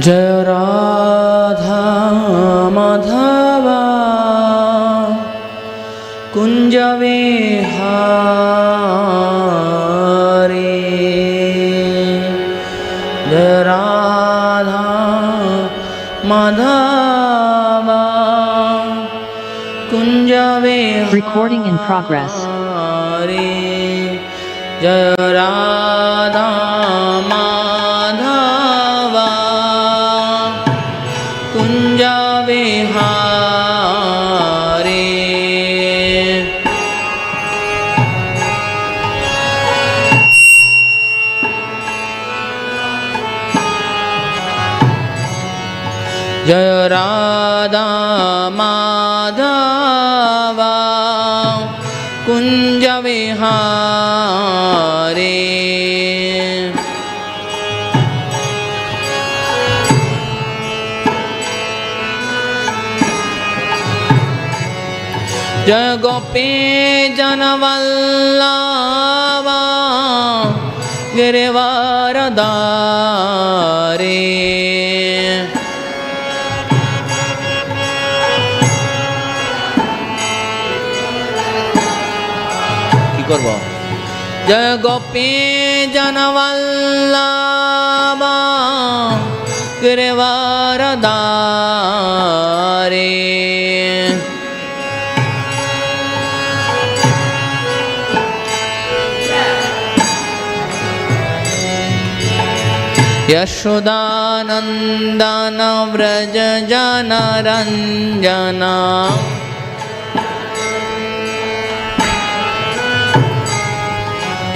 जय राधा माधवा कुंज विहारी जय Radha Madhava Kunj Vihari Recording in progress. जय राधा माधवा कुंज विहारी जय राधा माधवा कुंज विहारी जय गोपी जनवल्लभा गिरिवरधारी जय गोपी जनवल्लभा गिरिवरधारी यशोदानंदन व्रज जनरंजना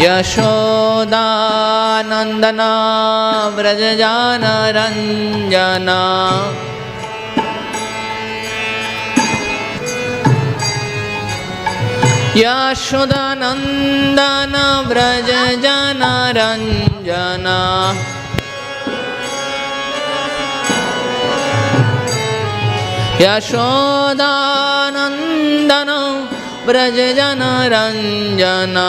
यशोदानंदन व्रज जनरंजना यशोदानंदन व्रज जनरंजना यशोदानंदन व्रज जनरंजना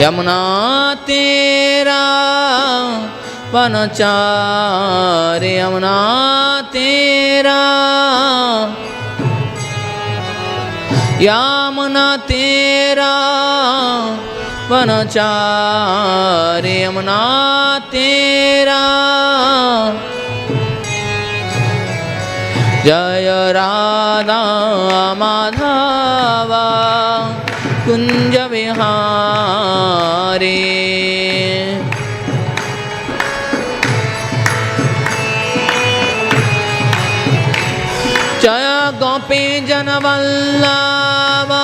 यमुना तेरा वनचारी यमुना तेरा यमुना तेरा वनचारी यमुना तेरा जय राधा माधवा कुंज विहारी जय गोपी जनवल्लभा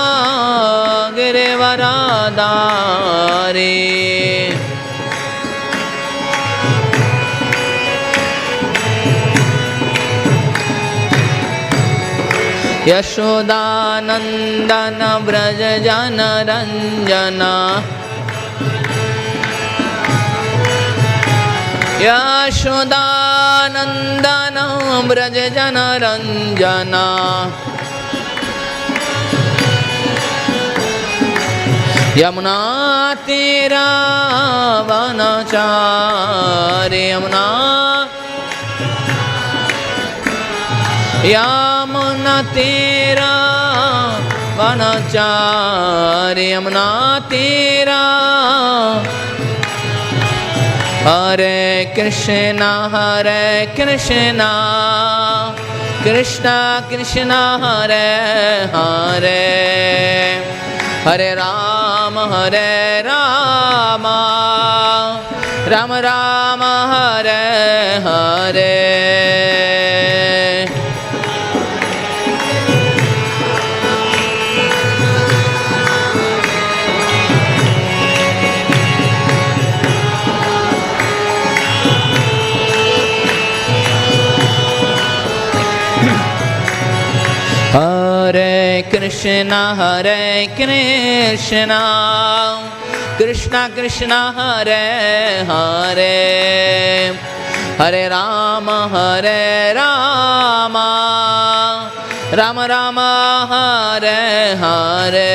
गिरिवरधारी यशोदानंदन व्रज जनरंजना यशोदानंदन व्रज जनरंजना यमुना तेरा वनचारी यमुना यमुना तेरा वनचारी यमुना तेरा हरे Krishna Krishna Krishna Hare Hare Hare Ram Ram Ram Hare Hare Hare Krishna Krishna Krishna Hare Hare Hare Ram Ram Ram Hare Hare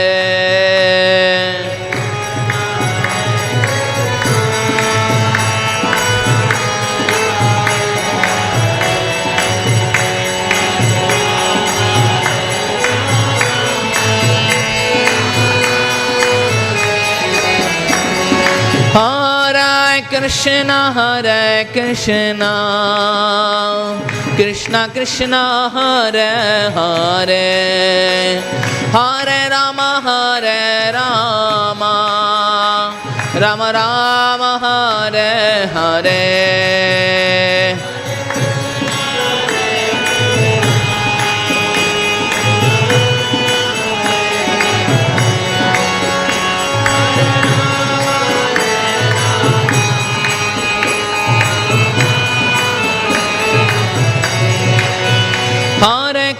Krishna, Krishna Krishna, Hare Hare, Hare Rama, Rama Rama, Hare Hare.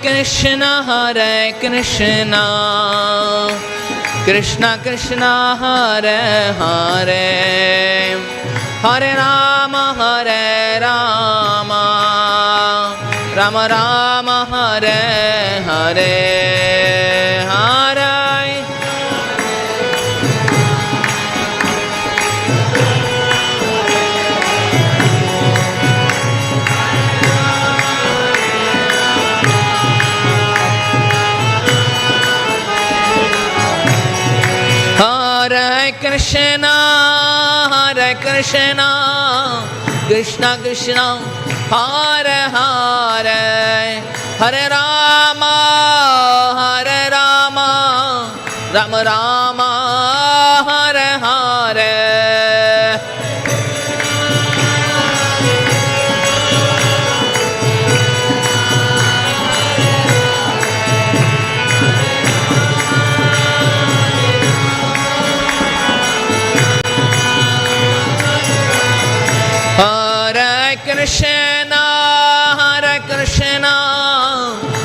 Krishna, Krishna Krishna, Hare Hare, Hare Rama, Rama Rama, Hare Hare, Hare. Krishna, Krishna Krishna, Hare Hare, Hare Rama, Rama Rama, Hare Hare.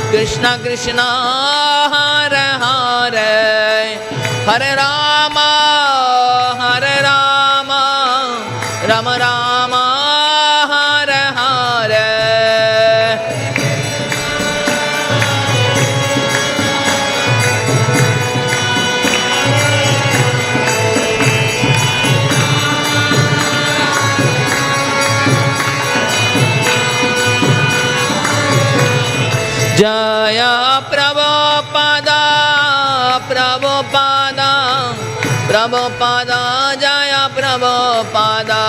Krishna, Krishna, Hare Hare, Hare Rama, Rama Rama, Hare Hare. Jaya Prabhupada, Prabhupada, Prabhupada, Jaya Prabhupada.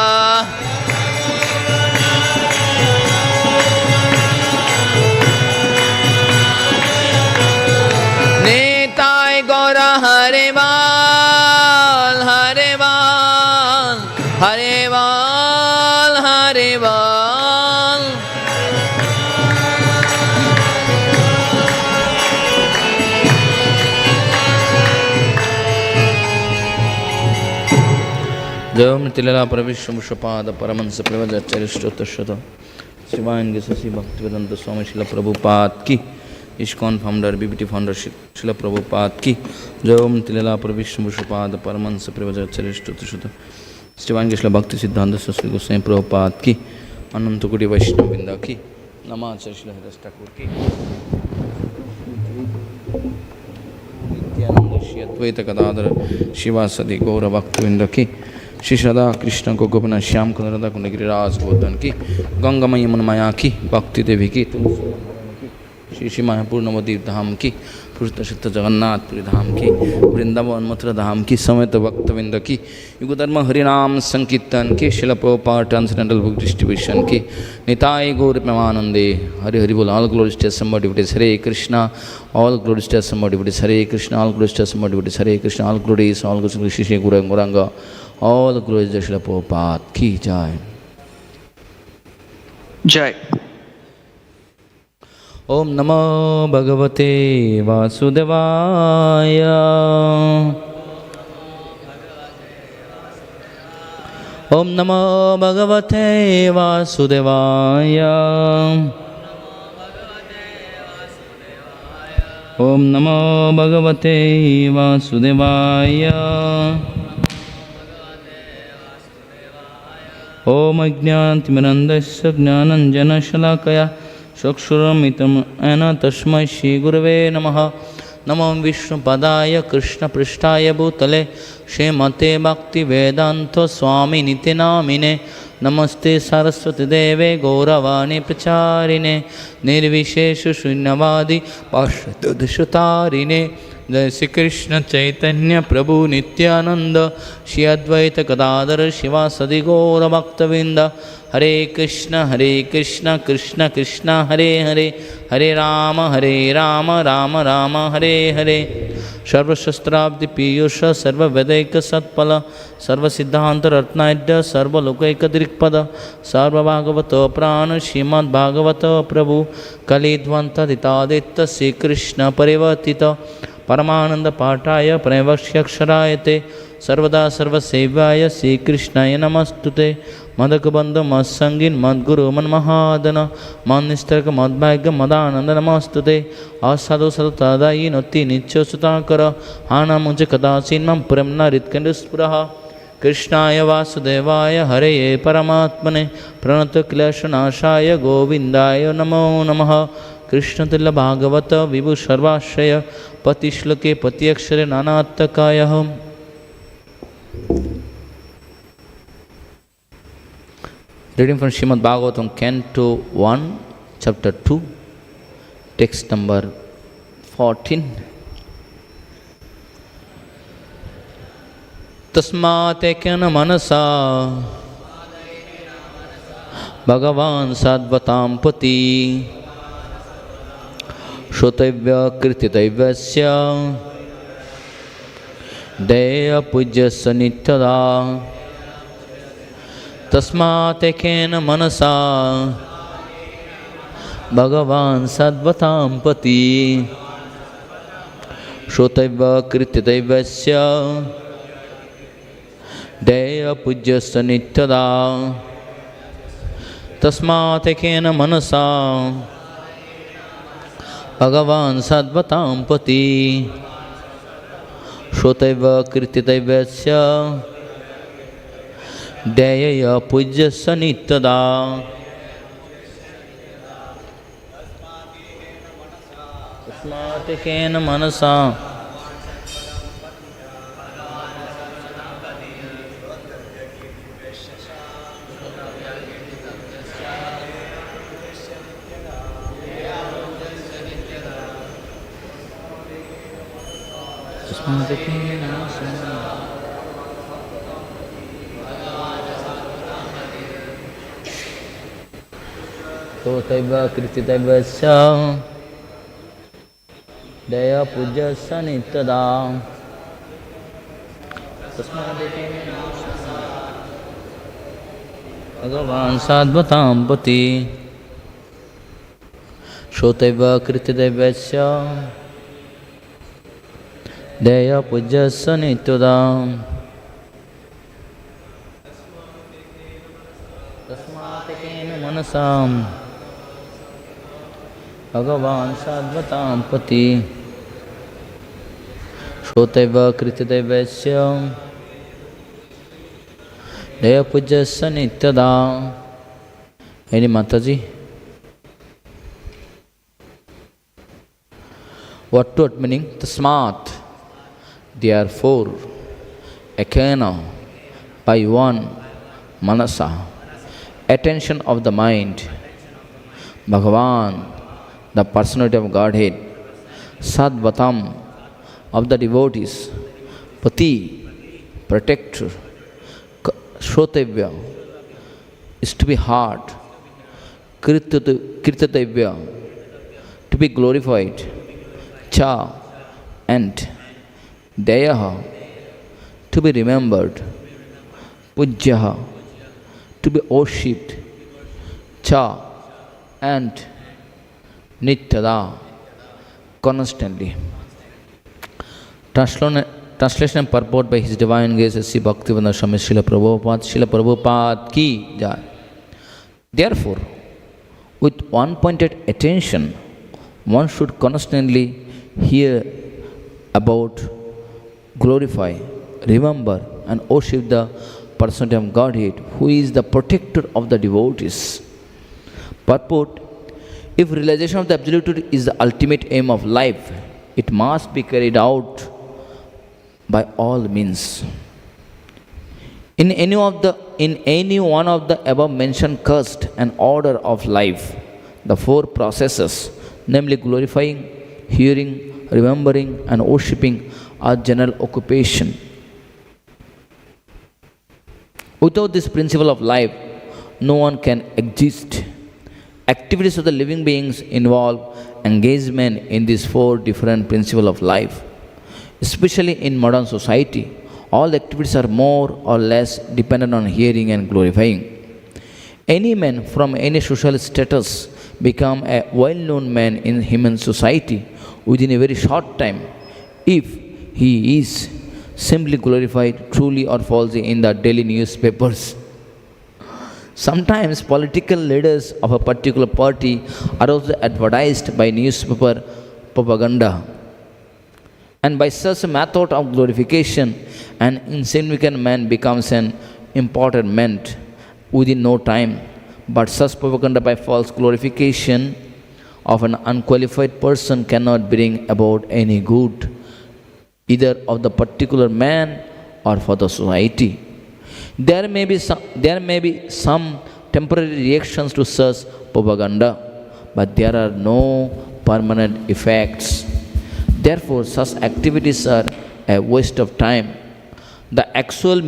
Nitai Gaura Harival, Harival, Harival, Harival. Jam Nityadā Pravishwamushapāda Paramansa Pravajacharya śrotavyaḥ Shivangi Sasi Bhaktivedanta Swami Srila Prabhupada ki, ISKCON founder, BBT founder Srila Prabhupada ki. Jam Nityadā Pravishwamushapāda Paramansa Pravajacharya śrotavyaḥ Shivangi Srila Bhakti Siddhanta Saraswati Goswami Prabhupada ki, Ananta Koti Vaishnava Vrinda ki, Namācharya Srila Haridas Thakur ki, Nityananda Shri Advaita Gadadhara Shivasadi Gaura Bhaktivinoda ki, Shri Radha Krishna ko Gopinath Shyam Kundarada Kunda Giriraj Godhan ki, Ganga Maya Maya ki, Bhakti Devi ki, Shri Shri Mayapur Navadip Dham ki, Purushatta Jagannath Puri Dham ki, Vrindavan Mathura Dham ki, Sameta Bhaktavinda ki, Yugadharma Harinam Sankirtan ki, Srila Prabhupada Transcendental Book Distribution ki, Nitai Gaur Premanande, Hari Hari Bol, all glories to somebody devotees, Hare Krishna, all glories to somebody devotees, Hare Krishna, all glories to somebody devotees, Hare Krishna, all glories to Shri Guru Gauranga, all glories to Srila Prabhupada ki Jai. Jai. Om Namo Bhagavate Vasudevaya. Om Namo Bhagavate Vasudevaya. Om Namo Bhagavate Vasudevaya. Om Ajñāntimirandasya Jnānanjana Shalakaya Chakshuramitam Ena Tasmai Shri Gurave Namaha. Namo Vishnu Padaya Krishna Prishtaya Bhutale Shrimate Bhakti Vedanta Swami Nityanamine नमस्ते सरस्वती देवे गौरवाणी प्रचारिणे निर्विशेष शून्यवादी पाश्चात्य जय श्री कृष्ण चैतन्य प्रभु नित्यानंद श्री अद्वैत गदाधर शिवासदि गौर भक्तवृंद हरे कृष्ण कृष्ण कृष्ण हरे हरे हरे राम राम राम हरे हरे सर्वशस्त्राब्दि पीयूष सर्ववेदैक सत्फल सर्वसिद्धांत रत्नाढ्य सर्वलोकैक दिक्पद सर्वभागवत प्राण श्रीमद्भागवत प्रभु कलिध्वंतदितादित्य श्रीकृष्ण परिवर्तित परमानंद पाठाय प्रणवक्ष्यक्षरायते सर्वदा सर्वसेव्याय श्रीकृष्णाय नमस्तुते मदकबंध मत्संगीन मद्गुरु मन्महादन मन्निस्तरक मद्भाग्य मदानंद नमस्तुते असाधु सततादायी नोति नित्य सुताकर आना मुझे कदाचिन मम प्रेमना रित्कंडस्पुरः कृष्णाय वासुदेवाय हरये परमात्मने प्रणत क्लेशनाशाय गोविंदाय नमो नमः कृष्णतुल्य भागवत विभु सर्वाश्रय पतिश्लोके पत्यक्षरे नानात्तकाय Reading from Srimad Bhagavatam, Canto 1, Chapter 2, text number 14. tasmāt ekena manasā bhagavān sātvatāṁ patiḥ śrotavyaḥ kīrtitavyaśya dhyeyaḥ pūjyaś nityadā tasmāt ekena manasā bhagavān sātvatāṁ patiḥ śrotavyaḥ kīrtitavyaśya dhyeyaḥ pūjyaś nityadā tasmāt ekena manasā bhagavān sātvatāṁ patiḥ śrotavyaḥ kīrtitavyaśya dhyeyaḥ pūjyaś nityadā tasmāt ekena manasā śrotavyaḥ kīrtitavyaśya dhyeyaḥ pūjyaś nityadā tasmāt ekena bhagavān sātvatāṁ patiḥ śrotavyaḥ kīrtitavyaśya dhyeyaḥ pūjyaś nityadā tasmāt ekena manasā bhagavān sātvatāṁ patiḥ śrotavyaḥ kīrtitavyaśya dhyeyaḥ pūjyaś nityadā. Any Mataji? What meaning? Tasmāt, therefore, ekena, by one, manasā, attention of the mind, bhagavān, the personality of Godhead, sātvatāṁ, of the devotees, patiḥ, protector, śrotavyaḥ, is to be heard, kīrtitavyaḥ, to be glorified, cha, and dhyeyaḥ, to be remembered, pūjyaḥ, to be worshipped, cha, and nityadā, constantly. Translation and purport by His Divine Grace Sri Bhaktivedanta Swami Srila Prabhupada ki jai. Therefore, with one-pointed attention, one should constantly hear about, glorify, remember, and worship the personality of Godhead, who is the protector of the devotees. Purport: if realization of the Absolute Truth is the ultimate aim of life, it must be carried out by all means. In any one of the above mentioned caste and order of life, the four processes, namely glorifying, hearing, remembering, and worshipping, are general occupation. Without this principle of life, no one can exist. Activities of the living beings involve engagement in these four different principles of life. Especially in modern society, all activities are more or less dependent on hearing and glorifying. Any man from any social status become a well-known man in human society within a very short time if he is simply glorified truly or falsely in the daily newspapers. Sometimes political leaders of a particular party are also advertised by newspaper propaganda. And by such a method of glorification, an insignificant man becomes an important man within no time. But such propaganda by false glorification of an unqualified person cannot bring about any good, either of the particular man or for the society. There may be some temporary reactions to such propaganda, but there are no permanent effects. Therefore, such activities are a waste of time. The actual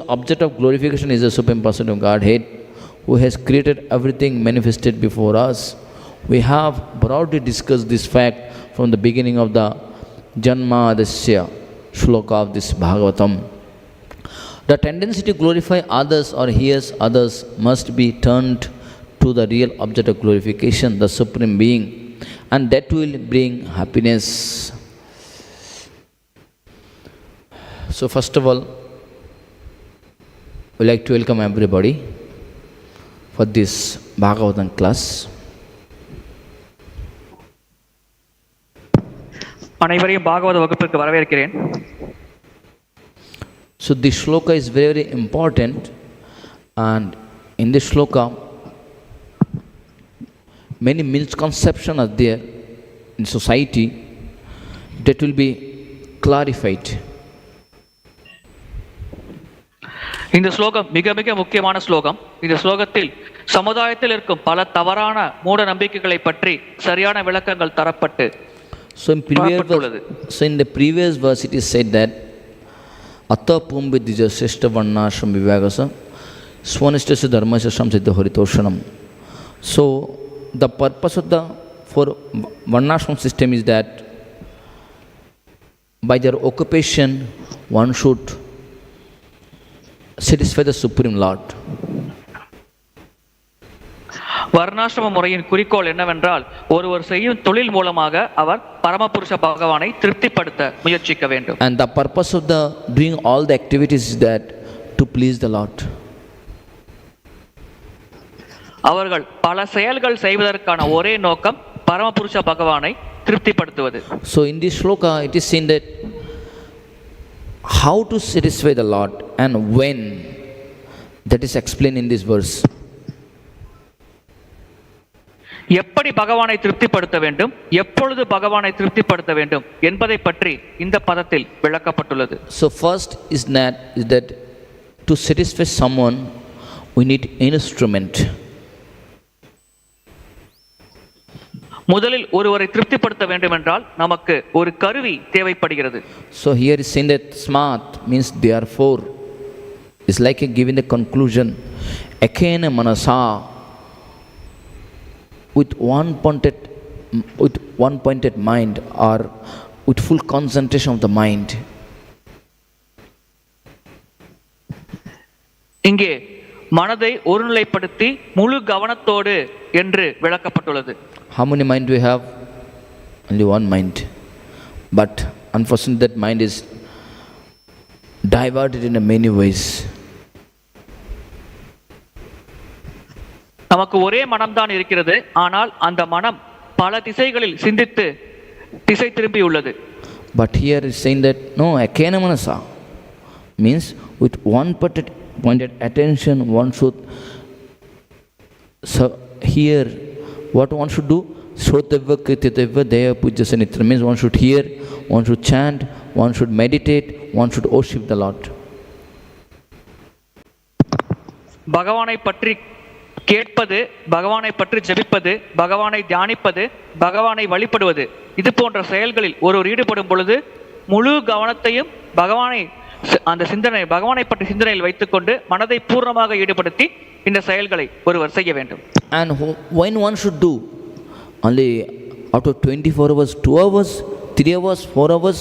object of glorification is the Supreme Personality of Godhead, who has created everything manifested before us. We have broadly discussed this fact from the beginning of the janmādy śloka of this Bhāgavatam. The tendency to glorify others or hear others must be turned to the real object of glorification, the Supreme Being, and that will bring happiness. So first of all, we like to welcome everybody for this Bhagavatam class. அனைவரையும் பாகவத வகுப்பிற்கு வரவேற்கிறேன். So this śloka is very, very important, and in this śloka many misconceptions are there in society that will be clarified. இந்த ஸ்லோகம் மிக மிக முக்கியமான ஸ்லோகம். இந்த ஸ்லோகத்தில் சமுதாயத்தில் இருக்கும் பல தவறான மூட நம்பிக்கைகளை பற்றி சரியான விளக்கங்கள் தரப்பட்டு So in the previous verse it is said that Atta pumbidija sreshta varnashram vivagasa swanishtasya dharmasya samsiddha haritoshanam. So the purpose of the for varnashram system is that by their occupation one should satisfy the Supreme Lord. வர்ணாசிரம முறையின் குறிக்கோள் என்னவென்றால் ஒருவர் செய்யும் தொழில் மூலமாக அவர் பரமபுருஷ பகவானை திருப்திப்படுத்த முயற்சிக்க வேண்டும். And the purpose of the doing all the activities is that to please the Lord. அவர்கள் பல செயல்கள் செய்வதற்கான ஒரே நோக்கம் பரமபுருஷ பகவானை திருப்திப்படுத்துவது. So in this shloka it is seen that how to satisfy the Lord and when, that is explained in this verse. எப்படி பகவானை திருப்திப்படுத்த வேண்டும், எப்பொழுது பகவானை திருப்திப்படுத்த வேண்டும் என்பதை பற்றி இந்த பதத்தில் விளக்கப்பட்டுள்ளது. So first is that to satisfy someone we need instrument. முதலில் ஒருவரை திருப்திப்படுத்த வேண்டும் என்றால் நமக்கு ஒரு கருவி தேவைப்படுகிறது. So here is saying that tasmāt means therefore is like giving the conclusion. Ekena manasā, with one pointed mind or with full concentration of the mind. இங்கே மனதை ஒருநிலைப்படுத்தி முழு கவனத்தோடு என்று விளக்கப்பட்டுள்ளது. How many mind do we have? Only one mind. But unfortunately that mind is diverted in many ways. நமக்கு ஒரே மனம்தான் இருக்கிறது, ஆனால் அந்த மனம் பல திசைகளில் சிந்தித்து திசை திரும்பி உள்ளது. But here is saying that no, ekena manasā means with one pointed attention one should hear what one should do. Śrotavyaḥ, kīrtitavyaḥ, dhyeyaḥ, pūjyaś, nityadā means one should hear, one should chant, one should meditate, one should worship the Lord. பகவானை பற்றி கேட்பது, பகவானை பற்றி ஜெபிப்பது, பகவானை தியானிப்பது, பகவானை வழிபடுவது, இது போன்ற செயல்களில் ஒருவர் ஈடுபடும் பொழுது முழு கவனத்தையும் பகவானை பற்றி சிந்தனையில் வைத்துக்கொண்டு மனதை பூர்ணமாக ஈடுபடுத்தி இந்த செயல்களை ஒருவர் செய்ய வேண்டும். And when one should do only out of 24 hours, 2 hours, 3 hours, 4 hours,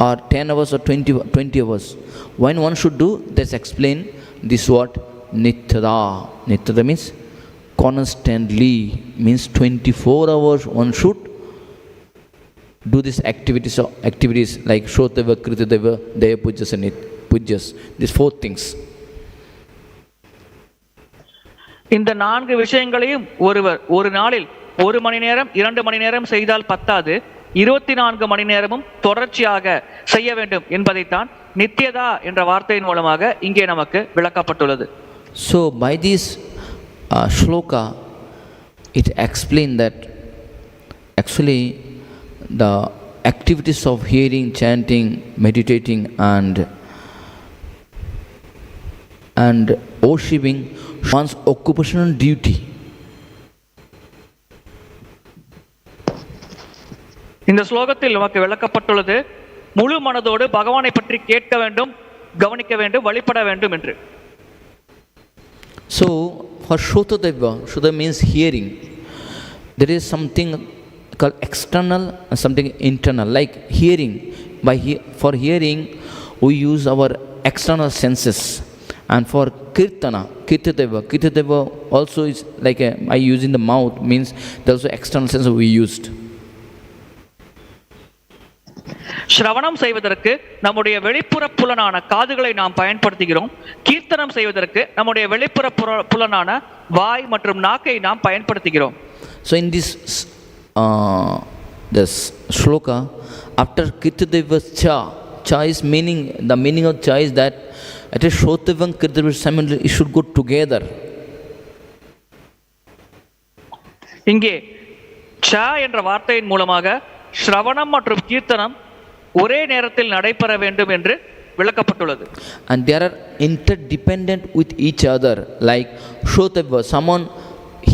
or 10 hours or 20 hours, when one should do, that's explain this what nityadā. Nityadā means constantly, means 24 hours one should do these activities like śrotavyaḥ, kīrtitavyaḥ, dhyeyaḥ, pūjyaś and pūjyaś. These 4 things. இந்த 4 விஷயங்களையும் ஒருவர் ஒரு நாளில் 1 மணி நேரம் 2 மணி நேரம் செய்தால் பத்தாது, 24 மணி நேரமும் தொடர்ச்சியாக செய்ய வேண்டும் என்பதைத்தான் நித்யதா என்ற வார்த்தையின் மூலமாக இங்கே நமக்கு விளக்கப்பட்டுள்ளது. So by this śloka it explained that actually the activities of hearing, chanting, meditating and worshipping one's occupational duty. இந்த ஸ்லோகத்தில் நமக்கு விளக்கப்பட்டுள்ளது முழு மனதோடு பகவானை பற்றி கேட்க வேண்டும், கவனிக்க வேண்டும், வழிபட வேண்டும் என்று. So for śrotavyaḥ means hearing. There is something called external and something internal, like hearing. For hearing we use our external senses, and for kīrtitavyaḥ also is like by using the mouth, means there also external sense we used. ஸ்ரவணம் செய்வதற்கு நம்முடைய வெளிப்புற புலனான காதுகளை நாம் பயன்படுத்துகிறோம். கீர்த்தனம் செய்வதற்கு நம்முடைய வெளிப்புற புலனான வாய் மற்றும் நாக்கை நாம் பயன்படுத்துகிறோம். So in this śloka, after kīrtitavyaḥ, cha is meaning, the meaning of cha is that at a śrotavyaḥ and kīrtitavyaḥ simultaneously it should go together. இங்கே cha என்ற வார்த்தையின் மூலமாக ஸ்ரவணம் மற்றும் கீர்த்தனம் ஒரே நேரத்தில் நடைபெற வேண்டும் என்று விளக்கப்பட்டுள்ளது. And they are interdependent with each other. Like śrotavyaḥ, someone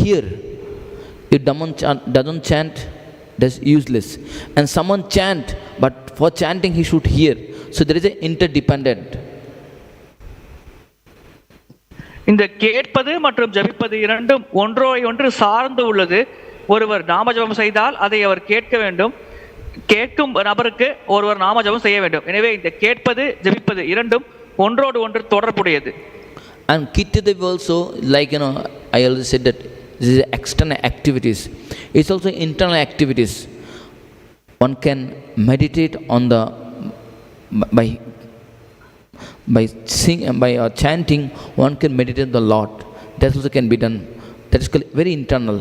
hear, if doesn't chant, that's useless. And someone chant, but for chanting he should hear. So there is an interdependent. இந்த கேட்பது மற்றும் ஜபிப்பது இரண்டும் ஒன்று சார்ந்து உள்ளது. ஒருவர் நாமஜபம் செய்தால் அதை அவர் கேட்க வேண்டும், கேட்கும் நபருக்கு ஒருவர் நாமஜபம் செய்ய வேண்டும். எனவே இந்த கேட்பது ஜபிப்பது இரண்டும் ஒன்றோடு ஒன்று தொடர்புடையது. And kīrtitavyaḥ also, like I already said that this is external activities. It's also internal activities. One can meditate on the by chanting. One can meditate on the Lord. That also can be done. That is very internal.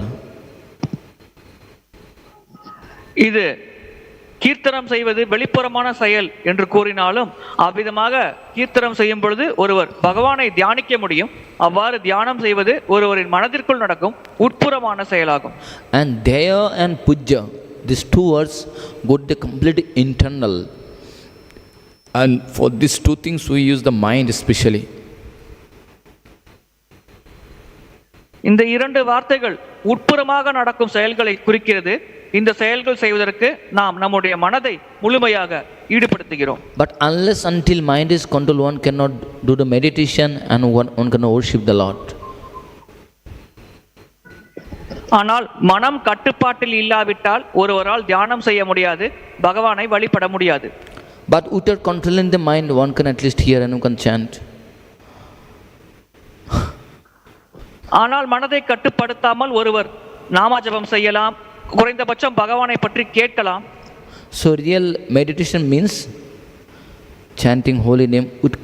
இது கீர்த்தனம் செய்வது வெளிப்புறமான செயல் என்று கூறினாலும் அவ்விதமாக கீர்த்தனம் செய்யும் பொழுது ஒருவர் பகவானை தியானிக்க முடியும். அவ்வாறு தியானம் செய்வது ஒருவரின் மனதிற்குள் நடக்கும் உட்புறமான செயலாகும். And dhyeyaḥ and pūjyaḥ, these 2 words go to the complete internal. And for these 2 things we use the mind especially. இந்த 2 வார்த்தைகள் உட்புறமாக நடக்கும் செயல்களை குறிக்கிறது. இந்த செயல்கள் செய்வதற்கு நாம் நம்முடைய மனதை முழுமையாக ஈடுபடுத்துகிறோம். But unless until mind is controlled, one cannot do the meditation and one cannot worship the Lord. ஆனால் மனம் கட்டுப்பாட்டில் இல்லாவிட்டால் ஒருவரால் தியானம் செய்ய முடியாது, பகவானை வழிபட முடியாது. But without controlling the mind, one can at least hear and one can chant. ஆனால் மனதை கட்டுப்படுத்தாமல் ஒருவர் நாமஜபம் செய்யலாம், குறைந்தபட்சம் பகவானை பற்றி கேட்கலாம். So real meditation means chanting holy name with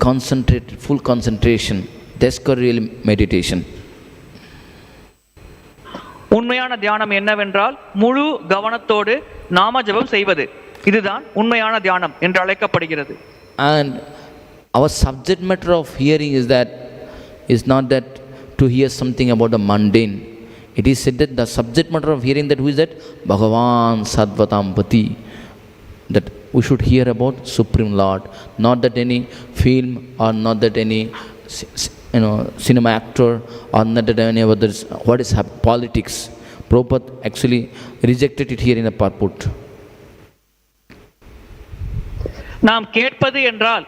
full concentration. That's called real meditation. உண்மையான தியானம் என்னவென்றால் முழு கவனத்தோடு நாமஜபம் செய்வது. இதுதான் உண்மையான தியானம் என்று அழைக்கப்படுகிறது. And our subject matter of hearing is not that to hear something about the mundane. It is said that the subject matter of hearing, that who is that? Bhagavān sātvatāṁ pati. That we should hear about Supreme Lord, not that any film or not that any cinema actor or not any other, what is politics. Prabhupada actually rejected it here in the Purport. நாம் கேட்பது என்றால்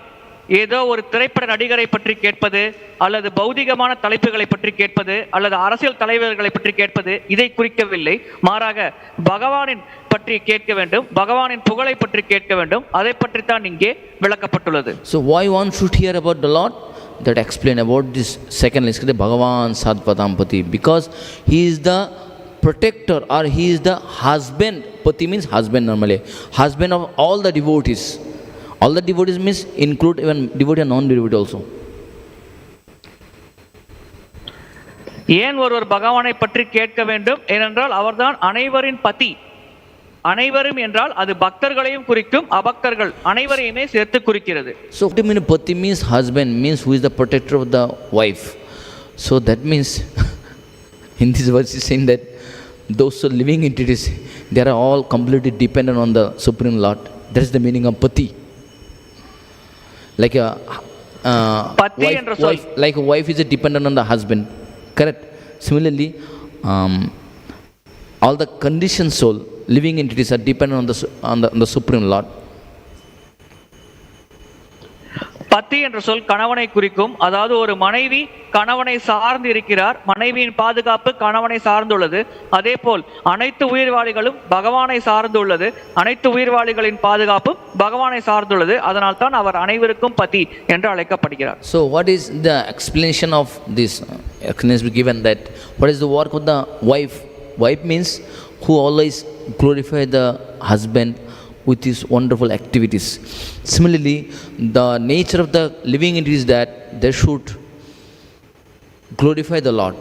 ஏதோ ஒரு திரைப்பட நடிகரை பற்றி கேட்பது, அல்லது பௌதிகமான தலைப்புகளை பற்றி கேட்பது, அல்லது அரசியல் தலைவர்களை பற்றி கேட்பது, இதை குறிக்கவில்லை. மாறாக பகவானின் பற்றி கேட்க வேண்டும், பகவானின் புகழை பற்றி கேட்க வேண்டும். அதை பற்றி தான் இங்கே விளக்கப்பட்டுள்ளது. So why one should hear about the Lord? That explain about this second list, bhagavān sātvatāṁ pati, because he is the protector, or he is the husband. Pati means husband normally, husband of all the devotees. All the devotees means include even devotee and non-devotee also. ஏன் ஒருவர் பகவானை பற்றி கேட்க வேண்டும்? ஏனென்றால் அவர்தான் அனைவரின் பதி. அனைவரும் என்றால் அது பக்தர்களையும் குறிக்கும், அபக்தர்கள் அனைவரையுமே சேர்த்து குறிக்கிறது. So what do you mean pati means husband, means who is the protector of the wife. So that means in this verse is saying that those who are living entities, they are all completely dependent on the Supreme Lord. That is the meaning of pati. Like a wife is a dependent on the husband, correct? Similarly, all the conditioned soul, living entities are dependent on the Supreme Lord. பத்தி என்ற சொல் கணவனை குறிக்கும். அதாவது ஒரு மனைவி கணவனை சார்ந்து இருக்கிறார், மனைவியின் பாதுகாப்பு கணவனை சார்ந்துள்ளது. அதே போல் அனைத்து உயிர்வாளிகளும் பகவானை சார்ந்துள்ளது, அனைத்து உயிர்வாளிகளின் பாதுகாப்பும் பகவானை சார்ந்துள்ளது. அதனால் தான் அவர் அனைவருக்கும் பதி என்று அழைக்கப்படுகிறார். So what is the explanation of this? Explanation given that what is the work of the wife? Wife means who always glorify the husband with his wonderful activities. Similarly, the nature of the living entities is that they should glorify the Lord.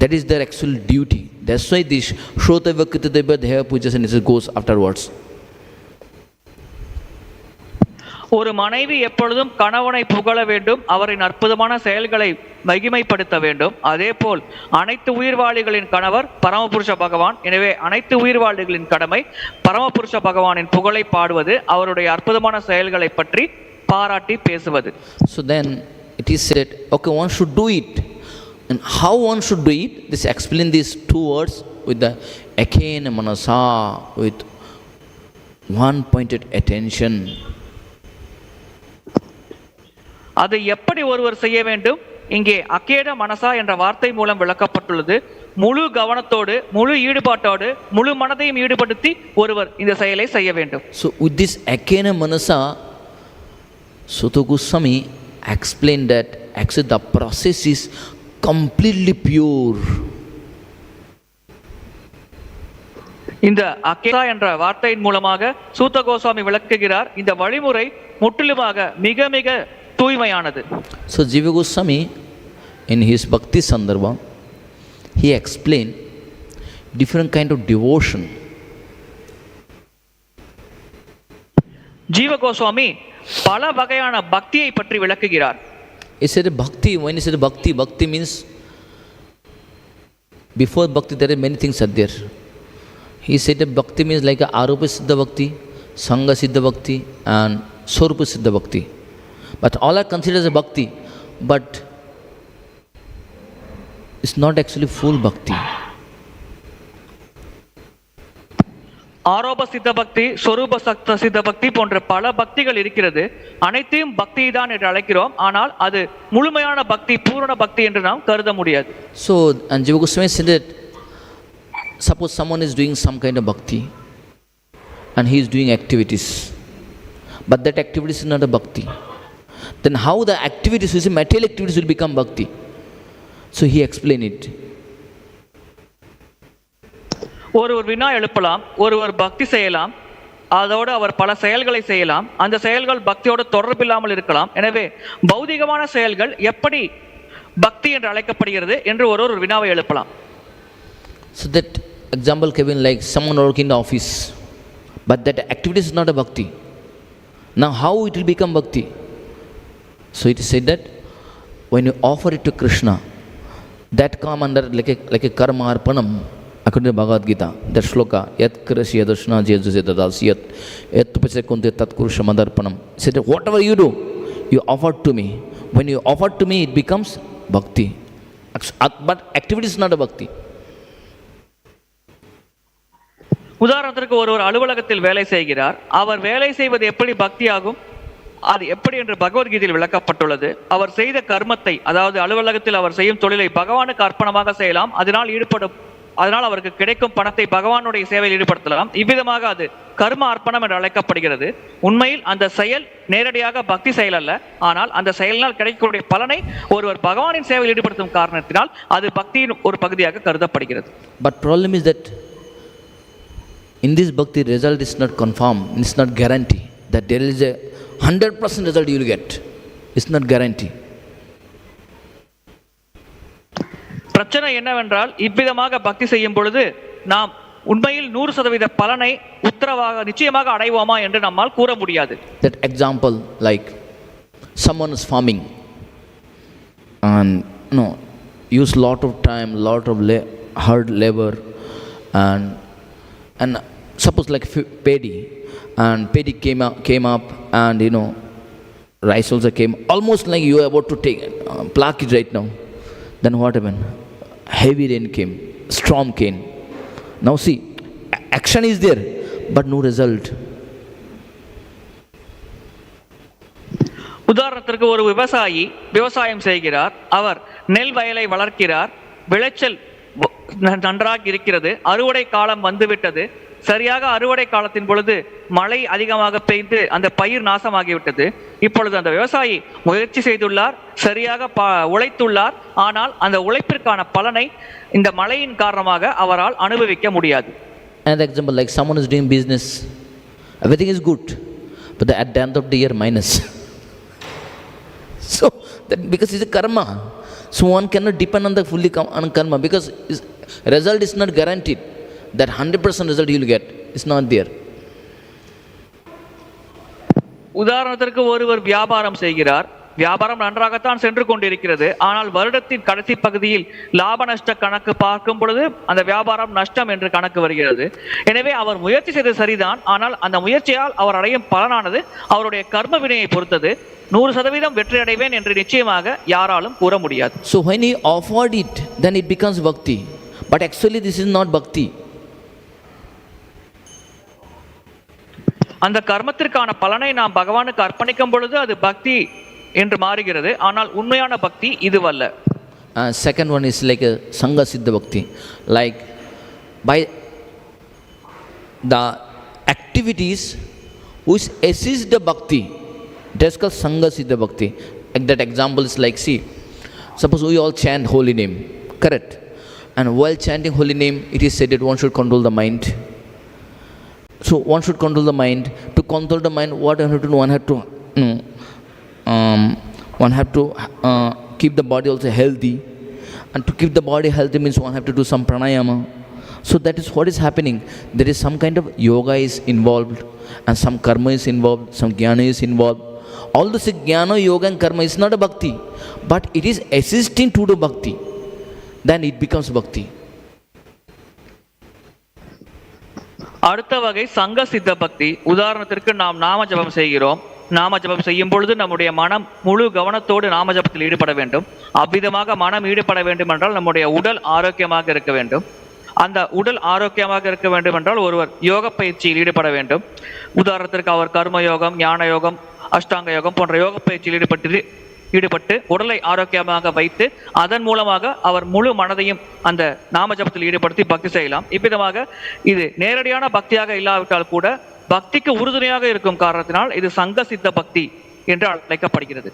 That is their actual duty. That's why this śrotavyaḥ kīrtitavyaḥ dhyeyaḥ pūjyaś goes afterwards. ஒரு மனைவி எப்பொழுதும் கணவனை புகழ வேண்டும், அவரின் அற்புதமான செயல்களை மகிமைப்படுத்த வேண்டும். அதே போல் அனைத்து உயிர்வாளிகளின் கணவர் பரமபுருஷ பகவான். எனவே அனைத்து உயிர்வாளிகளின் கடமை பரமபுருஷ பகவானின் புகழை பாடுவது, அவருடைய அற்புதமான செயல்களை பற்றி பாராட்டி பேசுவது. So then it is said, okay, one should do it. And how one should do it? This explain these two words with the ekena manasā, with one pointed attention. அதை எப்படி ஒருவர் செய்ய வேண்டும்? இங்கே அகேன மனசா என்ற வார்த்தை மூலம் விளக்கப்பட்டுள்ளது. முழு கவனத்தோடு, முழு ஈடுபாட்டோடு, முழு மனதையும் ஈடுபடுத்தி ஒருவர் இந்த செயலை செய்ய வேண்டும். So with this ekena manasā, Sutta Goswami explained that actually the process is completely pure. இந்த அகேனா என்ற வார்த்தையின் மூலமாக சூத்த கோஸ்வாமி விளக்குகிறார், இந்த வழிமுறை முற்றிலுமாக மிக மிக தூய்மையானது. So Jiva Goswami in his Bhakti Sandarbha, he explained different kind of devotion. ஜீவ கோஸ்வாமி பல வகையான பக்தியை பற்றி விளக்குகிறார். He said bhakti, when he said bhakti, bhakti means before bhakti there are many things are there. He said that bhakti means like a arupa siddha bhakti, sangha siddha bhakti and swarupa siddha bhakti. But all are considered as a bhakti, but it's not actually full bhakti. ஆரோப சித்த பக்தி, ஸ்வரூப சித்த பக்தி போன்ற பல பக்திகள் இருக்கிறது. அனைத்தையும் பக்தி தான் என்று அழைக்கிறோம், ஆனால் அது முழுமையான பக்தி, பூரண பக்தி என்று நாம் கருத முடியாது. So, and Jiva Goswami said that suppose someone is doing some kind of bhakti and he is doing activities, but that activity is not a bhakti. Then how the activities, you see, material activities will become bhakti? So he explained it. ஒருவர் வினா எழுப்பலாம், ஒருவர் பக்தி செய்யலாம், அதோடு அவர் பல செயல்களை செய்யலாம், அந்த செயல்கள் பக்தியோடு தொடர்பில்லாமல் இருக்கலாம். எனவே பௌதிகமான செயல்கள் எப்படி பக்தி என்று அழைக்கப்படுகிறது என்று ஒரு வினாவை எழுப்பலாம். So that example given like someone working in the office, but that activity is not a bhakti. Now how it will become bhakti? So it is said that when you offer it to Krishna, that come under like a karma arpanam, according to Bhagavad-gītā, that śloka, yat krasi yadashna jyajase dadasiyat, yat pachakunte tat kurushamandarpanam. Said that whatever you do, you offer to me. When you offer to me, it becomes bhakti. But activity is not a bhakti. உதாரணத்திற்கு ஒருவர் அலுவலகத்தில் வேலை செய்கிறார். அவர் வேலை செய்வது எப்படி பக்தி ஆகும்? அது எப்படி என்று பகவத்கீதையில் விளக்கப்பட்டுள்ளது. அவர் செய்த கர்மத்தை, அதாவது அலுவலகத்தில் அவர் செய்யும் தொழிலை பகவானுக்கு அர்ப்பணமாக செய்யலாம். அதனால் அவருக்கு கிடைக்கும் பணத்தை பகவானுடைய சேவையில் ஈடுபடுத்தலாம். இவ்விதமாக அது கர்ம அர்ப்பணம் என்று அழைக்கப்படுகிறது. உண்மையில் அந்த செயல் நேரடியாக பக்தி செயல் அல்ல. ஆனால் அந்த செயலினால் கிடைக்கக்கூடிய பலனை ஒருவர் பகவானின் சேவையில் ஈடுபடுத்தும் காரணத்தினால் அது பக்தியின் ஒரு பகுதியாக கருதப்படுகிறது. But problem is that in this bhakti result is not confirmed, it's not guarantee that there is a 100% result you will get. It's not guarantee. பிரச்சனை என்னவென்றால் இவ்விதமாக பக்தி செய்யும் பொழுது நாம் உண்மையில் 100% பலனை உத்தரவாக நிச்சயமாக அடைவோமா என்று நம்மால் கூற முடியாது. That example, like someone is farming and use lot of time, lot of hard labor, and suppose like paddy, and paddy came up, and rice also came, almost like you are about to take pluck it right now. Then what happened? Heavy rain came, storm came. Now see, action is there, but no result. உதாரணத்திற்கு ஒரு விவசாயி விவசாயம் செய்கிறார். அவர் நெல் வயலை வளர்க்கிறார். விளைச்சல் நன்றாக இருக்கிறது. அறுவடை காலம் வந்துவிட்டது. சரியாக அறுவடை காலத்தின் பொழுது மழை அதிகமாக பெய்து அந்த பயிர் நாசமாகிவிட்டது. இப்பொழுது அந்த விவசாயி முயற்சி செய்துள்ளார், சரியாக உழைத்துள்ளார். ஆனால் அந்த உழைப்பிற்கான பலனை இந்த மழையின் காரணமாக அவரால் அனுபவிக்க முடியாது. Another example, like someone is doing business, everything is good, but at the end of the year minus. So that because it's a karma, so one cannot depend on the fully on karma, because result is not guaranteed. That 100% result you will get is not there. உதாரணத்திற்கு ஒருவர் வியாபாரம் செய்கிறார். வியாபாரம் நன்றாகத்தான் சென்று கொண்டிருக்கிறது. ஆனால் வருடத்தின் கடைசி பகுதியில் லாப நஷ்ட கணக்கு பார்க்கும் பொழுது அந்த வியாபாரம் நஷ்டம் என்று கணக்கு வருகிறது. எனவே அவர் முயற்சி செய்தது சரிதான். ஆனால் அந்த முயற்சியால் அவர் அடையும் பலனானது அவருடைய கர்ம வினையை பொறுத்தது. 100% வெற்றி அடைவேன் என்று நிச்சயமாக யாராலும் கூற முடியாது. So when he offered it, then it becomes bhakti. But actually this is not bhakti. அந்த கர்மத்திற்கான பலனை நாம் பகவானுக்கு அர்ப்பணிக்கும் பொழுது அது பக்தி என்று மாறுகிறது. ஆனால் உண்மையான பக்தி இதுவல்ல. Second one is like a sangha siddha bhakti, like by the activities which assist the bhakti, that's called sangha siddha bhakti. That example is like, see, suppose we all chant holy name, correct? And while chanting holy name, it is said that one should control the mind. So one should control the mind. To control the mind, what one have to do? One have to keep the body also healthy, and to keep the body healthy means one have to do some pranayama. So that is what is happening. There is some kind of yoga is involved, and some karma is involved, some jnana is involved. All this jnana, yoga and karma is not a bhakti, but it is assisting to the bhakti. Then it becomes bhakti. அடுத்த வகை சங்க சித்த பக்தி. உதாரணத்திற்கு நாம் நாம ஜபம் செய்கிறோம். நாம ஜபம் செய்யும் பொழுது நம்முடைய மனம் முழு கவனத்தோடு நாம ஜபத்தில் ஈடுபட வேண்டும். அவ்விதமாக மனம் ஈடுபட வேண்டும் என்றால் நம்முடைய உடல் ஆரோக்கியமாக இருக்க வேண்டும். அந்த உடல் ஆரோக்கியமாக இருக்க வேண்டும் என்றால் ஒருவர் யோக பயிற்சியில் ஈடுபட வேண்டும். உதாரணத்திற்கு அவர் கர்ம யோகம், ஞான யோகம், அஷ்டாங்க யோகம் போன்ற யோக பயிற்சியில் ஈடுபட்டு உடலை ஆரோக்கியமாக வைத்து அதன் மூலமாக அவர் முழு மனதையும் அந்த நாம ஜபத்தில் ஈடுபடுத்தி பக்தி செய்யலாம். இவ்விதமாக இது நேரடியான பக்தியாக இல்லாவிட்டால் கூட பக்திக்கு உறுதுணையாக இருக்கும் காரணத்தினால் இது சங்க சித்த பக்தி என்று அழைக்கப்படுகிறது.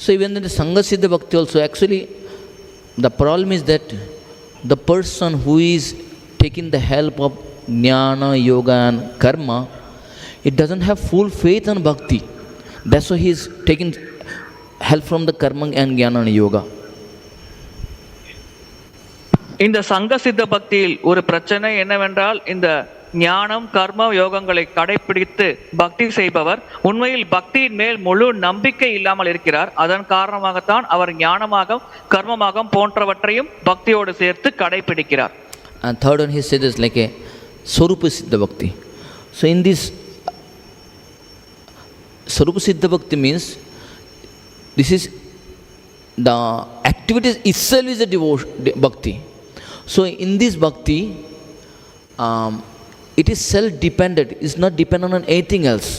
So even in the sanga siddha bhakti also, actually the problem is that the person who is taking the help of jnana, yoga and karma, it doesn't have full faith on bhakti. That's why he is taking help from the karma and jnana and yoga. இந்த சங்க சித்த பக்தியில் ஒரு பிரச்சனை என்னவென்றால், இந்த ஞானம் கர்ம யோகங்களை கடைபிடித்து பக்தி செய்பவர் உண்மையில் பக்தியின் மேல் முழு நம்பிக்கை இல்லாமல் இருக்கிறார். அதன் காரணமாகத்தான் அவர் ஞானமாகவும் கர்மமாகவும் போன்றவற்றையும் பக்தியோடு சேர்த்து கடைபிடிக்கிறார். And third one he said is like a Swarupa Siddha Bhakti. So in this Swarupa Siddha Bhakti means this is the activities itself is a devotion, bhakti. So in this bhakti, it is self-dependent. It's not dependent on anything else.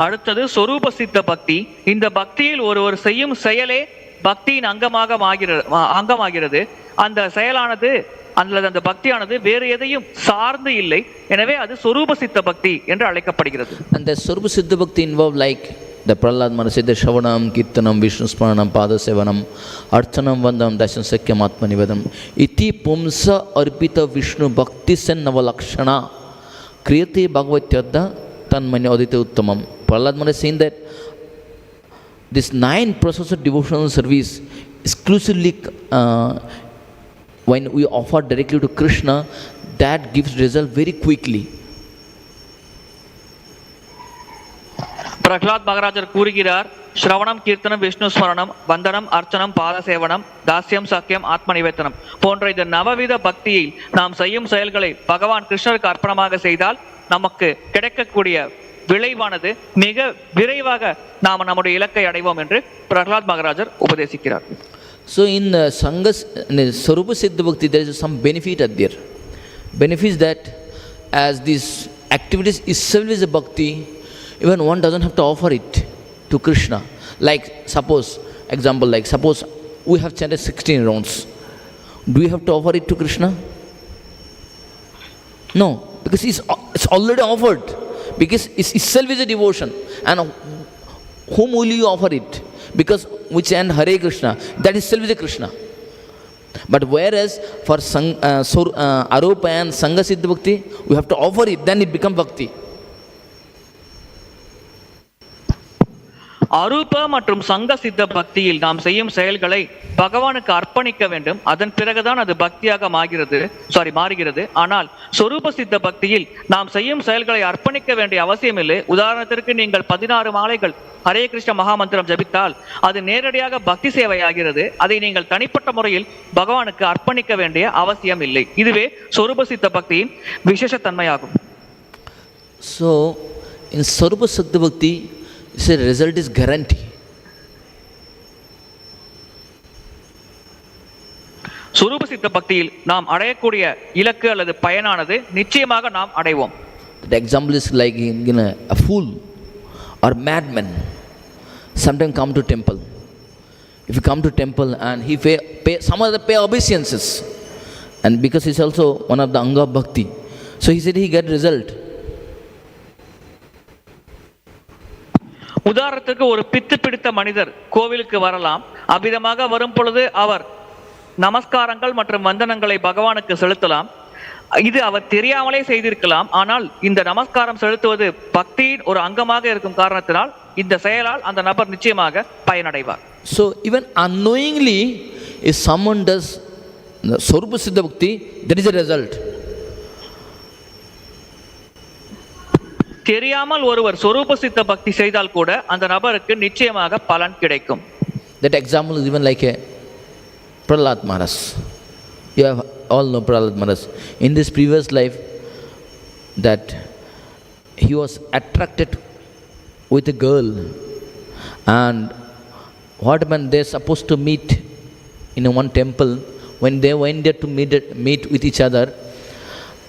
அடுத்தது சொரூப சித்த பக்தி. இந்த பக்தியில் ஒருவர் செய்யும் செயலே பக்தியின் அங்கமாகிறது. அந்த செயலானது அல்லது அந்த பக்தியானது வேறு எதையும் சார்ந்து இல்லை. எனவே அது சொரூப சித்த பக்தி என்று அழைக்கப்படுகிறது. And the சொரூப சித்த bhakti involved like the Prahlad Maharaj said, the Shravanam, Kirtanam, Vishnu Smaranam, Padasevanam, Archanam, Vandam, Dashan Sakyam, Atmanivedam, Iti Pumsa Arpita Vishnu Bhakti Sen Navalakshana, Kriyate Bhagavatyadda Tanmanya Aditya Uttamam. Prahlad Maharaj is saying that this 9 process of devotional service exclusively when we offer directly to Krishna, that gives result very quickly. Pralhad மகாராஜர் கூறுகிறார், ஸ்ரவணம், கீர்த்தனம், விஷ்ணு ஸ்மரணம், வந்தனம், அர்ச்சனம், பாத சேவனம், தாஸ்யம், சக்கியம், ஆத்ம நிவேதனம் போன்ற இந்த நவவித பக்தியில் நாம் செய்யும் செயல்களை பகவான் கிருஷ்ணருக்கு அர்ப்பணமாக செய்தால் நமக்கு கிடைக்கக்கூடிய விளைவானது மிக விரைவாக நாம் நம்முடைய இலக்கை அடைவோம் என்று Pralhad மகாராஜர் உபதேசிக்கிறார். So in Sarupa Siddha Bhakti there is some benefit at there. Benefits that as these activities itself is a bhakti, even one doesn't have to offer it to Krishna. Like suppose we have chanted 16 rounds. Do we have to offer it to Krishna? No, because it's already offered. Because it itself is a devotion. And whom will you offer it? Because we chant Hare Krishna, that itself is a Krishna. But whereas for Arupa and Sangha Siddha Bhakti, we have to offer it, then it becomes bhakti. அரூப மற்றும் சங்க சித்த பக்தியில் நாம் செய்யும் செயல்களை பகவானுக்கு அர்ப்பணிக்க வேண்டும். அதன் பிறகுதான் அது பக்தியாக மாறுகிறது. ஆனால் சொரூப சித்த பக்தியில் நாம் செய்யும் செயல்களை அர்ப்பணிக்க வேண்டிய அவசியம் இல்லை. உதாரணத்திற்கு நீங்கள் 16 மாலைகள் ஹரே கிருஷ்ண மகாமந்திரம் ஜபித்தால் அது நேரடியாக பக்தி சேவையாகிறது. அதை நீங்கள் தனிப்பட்ட முறையில் பகவானுக்கு அர்ப்பணிக்க வேண்டிய அவசியம் இல்லை. இதுவே சொரூப சித்த பக்தியின் விசேஷத்தன்மையாகும். So in Sarupa Siddha Bhakti, the result is guarantee. சுரூப சித்த பக்தியில் நாம் அடையக்கூடிய இலக்கு அல்லது பயனானது நிச்சயமாக நாம் அடைவோம். The example is like a fool or madman sometimes come to temple. If you come to temple and he some other pay obeisances, and because he's also one of the anga of bhakti, so he said he get result. உதாரணத்துக்கு ஒரு பித்து பிடித்த மனிதர் கோவிலுக்கு வரலாம். அவ்விதமாக வரும் பொழுது அவர் நமஸ்காரங்கள் மற்றும் வந்தனங்களை பகவானுக்கு செலுத்தலாம். இது அவர் தெரியாமலே செய்திருக்கலாம். ஆனால் இந்த நமஸ்காரம் செலுத்துவது பக்தியின் ஒரு அங்கமாக இருக்கும் காரணத்தினால் இந்த செயலால் அந்த நபர் நிச்சயமாக பயனடைவார். So even unknowingly, if someone does Sarupa Siddha Bhakti, there is a result. தெரியாமல் ஒருவர் சொரூப சித்த பக்தி செய்தால் கூட அந்த நபருக்கு நிச்சயமாக பலன் கிடைக்கும். That example is even like a Prahlad Maharaj. You have all know Prahlad Maharaj. In this previous life, that he was attracted with a girl, and what happened? They're supposed to meet in one temple. When they went there to meet with each other,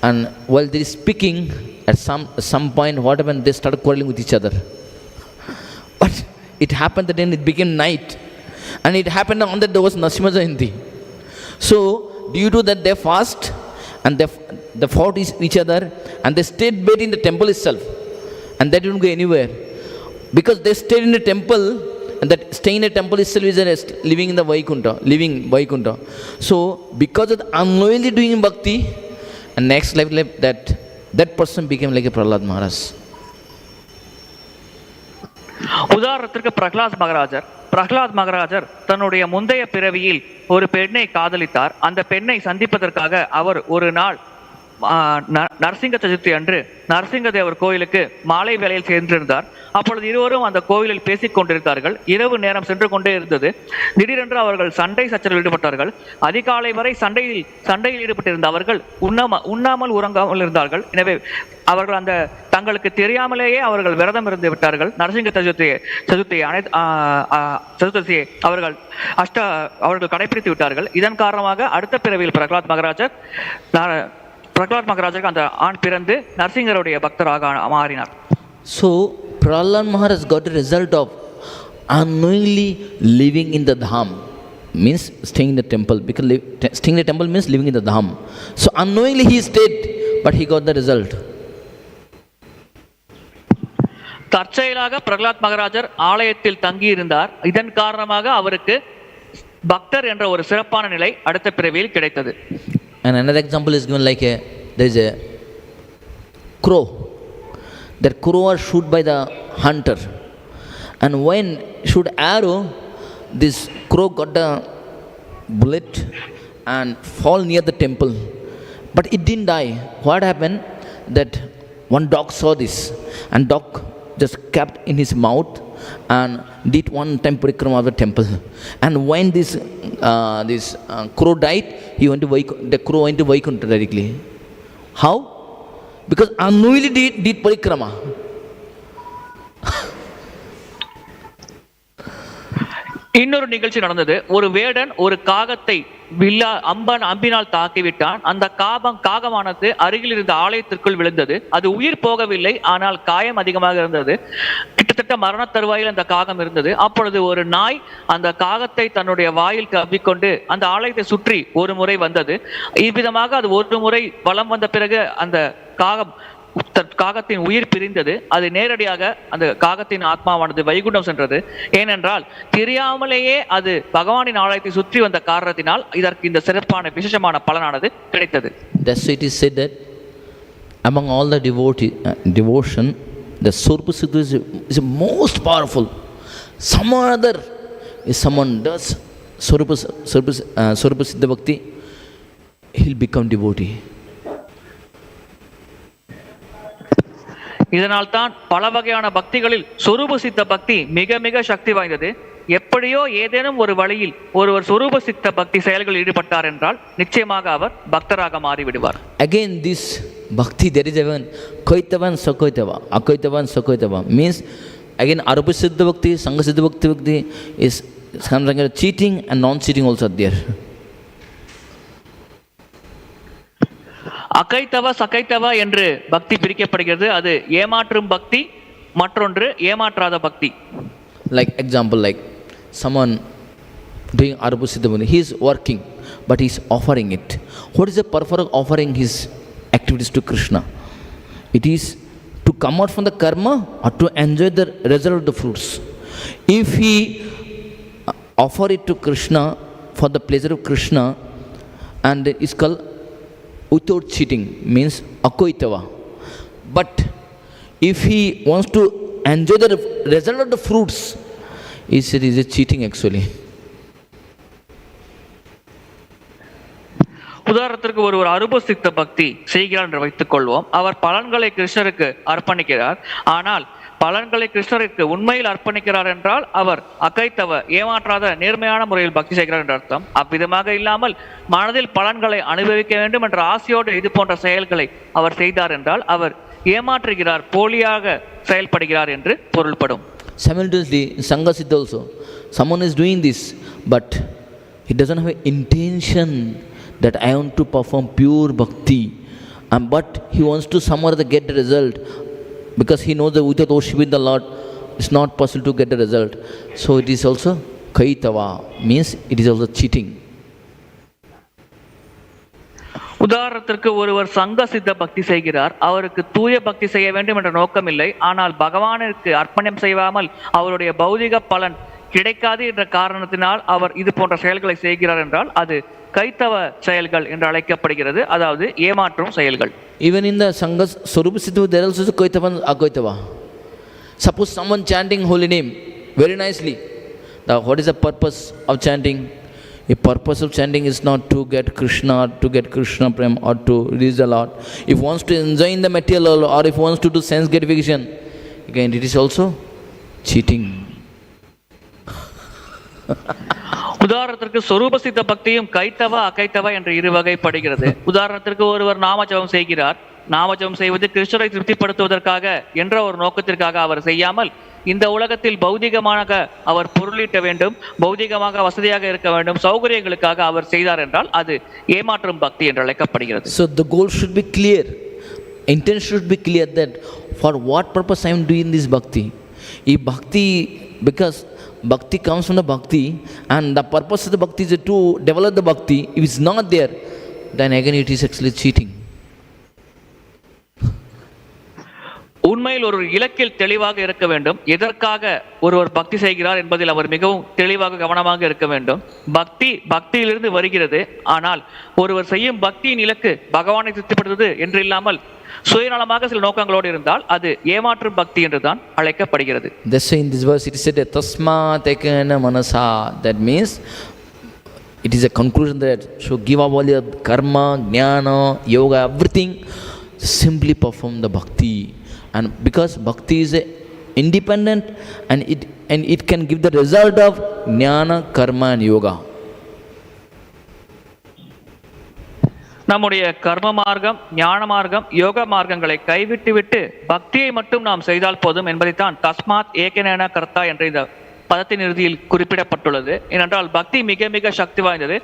and while they are speaking, at some point, what happened? They started quarreling with each other. But it happened that then it became night, and it happened on that there was Narasimha Jayanti. So due to that, they fast and they fought each other, and they stayed bed in the temple itself, and they didn't go anywhere because they stayed in the temple, and that staying in the temple itself is living in the Vaikuntha. So because of unknowingly doing bhakti, and next life that person became like a Prahlad Maharaj. உதாரணத்திற்கு பிரகலாத் மகாராஜர் தன்னுடைய முந்தைய பிறவியில் ஒரு பெண்ணை காதலித்தார். அந்த பெண்ணை சந்திப்பதற்காக அவர் ஒரு நாள் நரசிங்க சதுர்த்தி அன்று நரசிங்க தேவர் கோயிலுக்கு மாலை வேளையில் சென்றிருந்தார். அப்பொழுது இருவரும் அந்த கோவிலில் பேசிக் கொண்டிருந்தார்கள். இரவு நேரம் சென்று கொண்டே இருந்தது. திடீரென்று அவர்கள் சண்டை சச்சரவில் ஈடுபட்டார்கள். அதிகாலை வரை சண்டையில் ஈடுபட்டிருந்த அவர்கள் உண்ணாமல் உறங்காமல் இருந்தார்கள். எனவே அவர்கள் அந்த தங்களுக்கு தெரியாமலேயே அவர்கள் விரதம் இருந்து விட்டார்கள். நரசிங்க சதுர்த்தியை அவர்கள் கடைபிடித்து விட்டார்கள். இதன் காரணமாக அடுத்த பிறவியில் பிரகலாத் மகாராஜருக்கு அந்த ஆண் பிறந்து நரசிங்கருடைய பக்தராக மாறினார். So Prahlad Maharaj got a result of unknowingly living in the dham, means staying in the temple, because staying in the temple means living in the dham. So unknowingly he stayed, but he got the result. தற்செயலாக பிரகலாத் மகாராஜர் ஆலயத்தில் தங்கி இருந்தார். இதன் காரணமாக அவருக்கு பக்தர் என்ற ஒரு சிறப்பான நிலை அடுத்த பிறவியில் கிடைத்தது. And another example is given like there is a crow. That crow was shot by the hunter, and when shoot arrow, this crow got the bullet and fall near the temple, but it didn't die. What happened? That one dog saw this, and dog just kept in his mouth and did one time parikrama of the temple. And when this crow died, the crow went to Vaikuntha directly. How? Because unknowingly did parikrama. இன்னொரு நிகழ்ச்சி நடந்தது. ஒரு வேடன் ஒரு காகத்தை அம்பினால் தாக்கிவிட்டான். அந்த காகமானது அருகில் இருந்த ஆலயத்திற்குள் விழுந்தது. அது உயிர் போகவில்லை, ஆனால் காயம் அதிகமாக இருந்தது. கிட்டத்தட்ட மரண தருவாயில் அந்த காகம் இருந்தது. அப்பொழுது ஒரு நாய் அந்த காகத்தை தன்னுடைய வாயில் கவ்விக்கொண்டு அந்த ஆலயத்தை சுற்றி ஒரு முறை வந்தது. இவ்விதமாக அது ஒரு முறை வலம் வந்த பிறகு அந்த காகத்தின் உயிர் பிரிந்தது. அது நேரடியாக அந்த காகத்தின் ஆத்மாவானது வைகுண்டம் சென்றது. ஏனென்றால் தெரியாமலேயே அது பகவானின் ஆலயத்தை சுற்றி வந்த காரணத்தினால் இதற்கு இந்த சிறப்பான விசேஷமான பலனானது கிடைத்தது. That's why it is said that among all the devotion, the Surpasiddha is most powerful. Some or other, if someone does Surpasiddha Bhakti, he'll become devotee. இதனால் தான் பல வகையான பக்திகளில் சொரூப சித்த பக்தி மிக மிக சக்தி வாய்ந்தது. எப்படியோ ஏதேனும் ஒரு வழியில் ஒருவர் சொரூப சித்த பக்தி செயல்களில் ஈடுபட்டார் என்றால் நிச்சயமாக அவர் பக்தராக மாறிவிடுவார். Again this bhakti, there is even kaitavan sakoitava means again arupa siddha bhakti, sangha siddha bhakti is something cheating and non-cheating also there. அகைத்தவ சகைத்தவ என்று பக்தி பிரிக்கப்படுகிறது. அது ஏமாற்றும் பக்தி, மற்றொன்று ஏமாற்றாத பக்தி. Like example, like someone doing arupa siddha bhakti, he is working but he is offering it. What is the purpose of offering his activities to Krishna? It is to come out from the karma or to enjoy the result of the fruits. If he offer it to Krishna for the pleasure of Krishna, and is called without cheating, means akoitava. But if he wants to enjoy the result of the fruits, it is a cheating actually. உதாரணத்திற்கு ஒருவர் அருப சித்த பக்தி செய்கிறார் என்று வைத்துக் கொள்வோம். அவர் பலன்களை கிருஷ்ணருக்கு அர்ப்பணிக்கிறார். ஆனால் பலன்களை கிருஷ்ணருக்கு உண்மையில் அர்ப்பணிக்கிறார் என்றால் அவர் அகைத்தவ, ஏமாற்றாத நேர்மையான முறையில் பக்தி செய்கிறார் என்ற அர்த்தம். அவ்விதமாக இல்லாமல் மனதில் பலன்களை அனுபவிக்க வேண்டும் என்ற ஆசையோடு இது போன்ற செயல்களை அவர் செய்தார் என்றால் அவர் ஏமாற்றுகிறார், போலியாக செயல்படுகிறார் என்று பொருள்படும். Simultaneously, Sangha Siddha also, someone is doing this, but he doesn't have an intention that I want to perform pure bhakti, but he wants to somehow get the result, because he knows that without worshiping the Lord, it's not possible to get the result. So it is also kaitava, means it is also cheating. உதாரணத்திற்கு ஒருவர் சங்க சித்த பக்தி செய்கிறார். அவருக்கு தூய பக்தி செய்ய வேண்டும் என்ற நோக்கம் இல்லை. ஆனால் பகவானுக்கு அர்ப்பணம் செய்யாமல் அவருடைய பௌதிக பலன் கிடைக்காது என்ற காரணத்தினால் அவர் இது போன்ற செயல்களை செய்கிறார் என்றால் அது கைத்தவ செயல்கள் என்று அழைக்கப்படுகிறது, அதாவது ஏமாற்றும் செயல்கள். Even in the Sangha Swarupa Siddha, there also is kaitava and akaitava. Suppose someone chanting holy name very nicely. Now, what is the purpose of chanting? The purpose of chanting is not to get Krishna, Prem, or to reach the Lord. If wants to enjoy in the material or if wants to do sense gratification, again it is also cheating. உதாரணத்திற்கு சொரூப சித்த பக்தியும் கைத்தவா அகைத்தவா என்ற இரு வகைப்படுகிறது. உதாரணத்திற்கு ஒருவர் நாமஜபம் செய்கிறார். நாமஜபம் செய்வது கிருஷ்ணரை திருப்திப்படுத்துவதற்காக என்ற ஒரு நோக்கத்திற்காக அவர் செய்யாமல் இந்த உலகத்தில் பௌதிகமாக அவர் பொருளீட்ட வேண்டும், பௌதிகமாக வசதியாக இருக்க வேண்டும், சௌகரியங்களுக்காக அவர் செய்தார் என்றால் அது ஏமாற்றும் பக்தி என்று அழைக்கப்படுகிறது. So the goal should be clear. Intention should be clear that for what purpose I am doing this bhakti. If bhakti, because bhakti comes from the bhakti and the purpose of the bhakti is to develop the bhakti. If it's not there, then again it is actually cheating. உண்மையில் ஒரு இலக்கில் தெளிவாக இருக்க வேண்டும். எதற்காக ஒருவர் பக்தி செய்கிறார் என்பதில் அவர் மிகவும் தெளிவாக கவனமாக இருக்க வேண்டும். பக்தியிலிருந்து வருகிறது. ஆனால் ஒருவர் செய்யும் பக்தியின் இலக்கு பகவானை திருப்திப்படுத்துவது என்று இல்லாமல் சுயநலமாக சில நோக்கங்களோடு இருந்தால் அது ஏமாற்றும் பக்தி என்று தான் அழைக்கப்படுகிறது. That's why in this verse it is said tasmāt ekena manasā. That means it is a conclusion that so give up all your karma, jnana, yoga, everything, simply perform the bhakti. And because bhakti is independent and it can give the result of jnana, karma and yoga. நம்முடைய கர்ம மார்க்கம், ஞான மார்க்கம், யோக மார்க்கங்களை கைவிட்டுவிட்டு பக்தியை மட்டும் நாம் செய்தால் போதும் என்பதைத்தான் தஸ்மாத் ஏகன கர்த்தா என்ற இந்த பதத்தின் இறுதியில் குறிப்பிடப்பட்டுள்ளது. ஏனென்றால் பக்தி மிக மிக சக்தி வாய்ந்தது.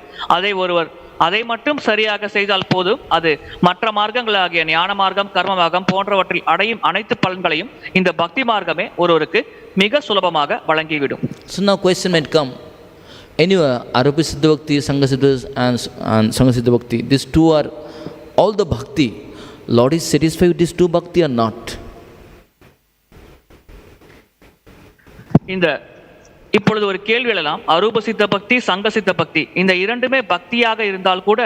அதை மட்டும் சரியாக செய்தால் போதும் அது மற்ற மார்க்கங்களாகிய ஞான மார்க்கம், கர்ம மார்க்கம் போன்றவற்றில் அடையும் அனைத்து பலன்களையும் இந்த பக்தி மார்க்கமே ஒருவருக்கு மிக சுலபமாக வழங்கிவிடும். So now question might come. Anyway, Arupa Siddha Bhakti, Sangha Siddha and Sangha Siddha Bhakti, these two are all the bhakti. Lord is satisfied with these two bhakti or not? இப்பொழுது ஒரு கேள்வி எழலாம். அரூப சித்த பக்தி, சங்க சித்த பக்தி இந்த இரண்டுமே பக்தியாக இருந்தால் கூட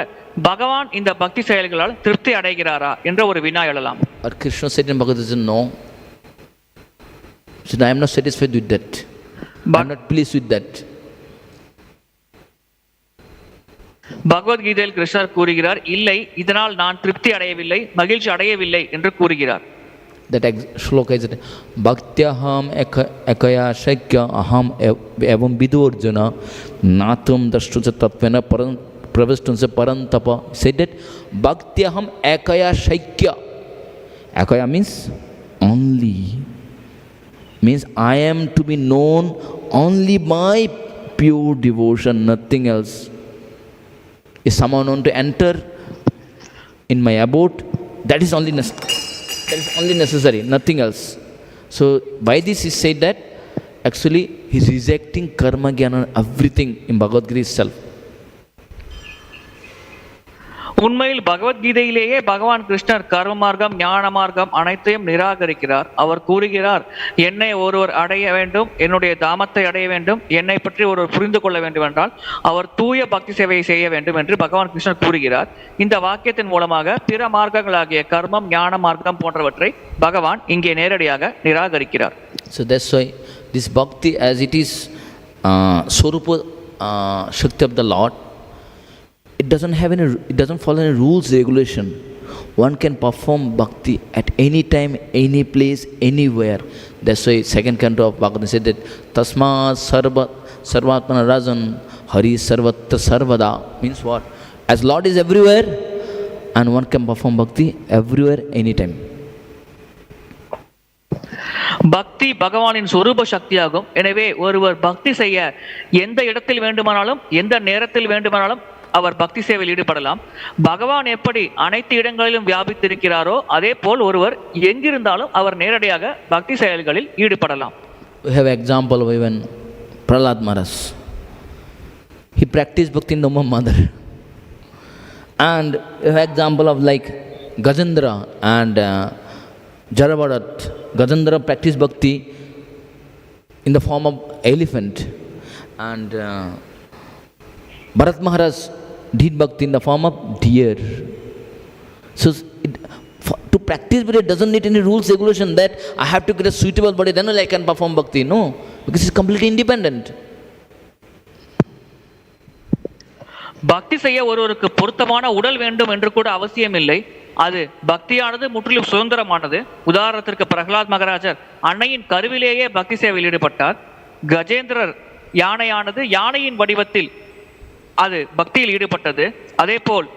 பகவான் இந்த பக்தி செயல்களால் திருப்தி அடைகிறாரா என்ற ஒரு வினா எழலாம். Or Krishna said in Bhagavatam, no. So I am not satisfied with that. I am not pleased with that. பகவத்கீதையில் கிருஷ்ணர் கூறுகிறார், இல்லை, இதனால் நான் திருப்தி அடையவில்லை, மகிழ்ச்சி அடையவில்லை என்று கூறுகிறார். That śloka is bhaktyaham ekaya shakya aham evam vidurjana natum dashtuja tatvena pravastunsa parantapa. Said that bhaktyaham ekaya shakya. Ekaya means only. Means I am to be known only by pure devotion, nothing else. If someone want to enter in my abode, that is only necessary, nothing else. So by this he said that actually he is rejecting karma, jnana, everything in Bhagavad Gita itself. உண்மையில் பகவத்கீதையிலேயே பகவான் கிருஷ்ணர் கர்ம மார்க்கம், ஞான மார்க்கம் அனைத்தையும் நிராகரிக்கிறார். அவர் கூறுகிறார், என்னை ஒருவர் அடைய வேண்டும், என்னுடைய தாமத்தை அடைய வேண்டும், என்னை பற்றி ஒருவர் புரிந்து கொள்ள வேண்டும் என்றால் அவர் தூய பக்தி சேவையை செய்ய வேண்டும் என்று பகவான் கிருஷ்ணர் கூறுகிறார். இந்த வாக்கியத்தின் மூலமாக பிற மார்க்கங்களாகிய கர்மம், ஞான மார்க்கம் போன்றவற்றை பகவான் இங்கே நேரடியாக நிராகரிக்கிறார். So that's why this bhakti, as it is Swarupa Shakti of the Lord, it doesn't follow any rules, regulation. One can perform bhakti at any time, any place, anywhere. That's why second canto of Bhagavatam said that tasmād sarvatmana rajan hari sarvatra sarvada. Means what? As Lord is everywhere and one can perform bhakti everywhere, anytime. பக்தி பகவானின் சொரூப சக்தியாகும். எனவே ஒருவர் பக்தி செய்ய எந்த இடத்தில் வேண்டுமானாலும் எந்த நேரத்தில் வேண்டுமானாலும் அவர் பக்தி சேவையில் ஈடுபடலாம். பகவான் எப்படி அனைத்து இடங்களிலும் வியாபித்திருக்கிறாரோ அதே போல் ஒருவர் எங்கிருந்தாலும் அவர் நேரடியாக பக்தி செயல்களில் ஈடுபடலாம். We have example of even Prahlad Maharaj. He practiced bhakti in the womb of mother. And we have example of like Gajendra and Jaravadat. Gajendra practiced bhakti in the form of elephant. And Bharat Maharaj did bhakti in the form of deer. So to practice bhakti doesn't need any rules, regulation that I have to get a suitable body, then only I can perform bhakti. No, because it's completely independent. பக்தி செய்ய ஒருவருக்கு பொருத்தமான உடல் வேண்டும் என்று கூட அவசியமில்லை. அது பக்தியானது முற்றிலும் சுதந்திரமானது. உதாரணத்திற்கு பிரகலாத் மகாராஜர் அன்னையின் கருவிலேயே பக்தி சேவையில் ஈடுபட்டார். கஜேந்திரர் யானையானது யானையின் வடிவத்தில் அது பக்தியில் ஈடுபட்டது. அதே போல்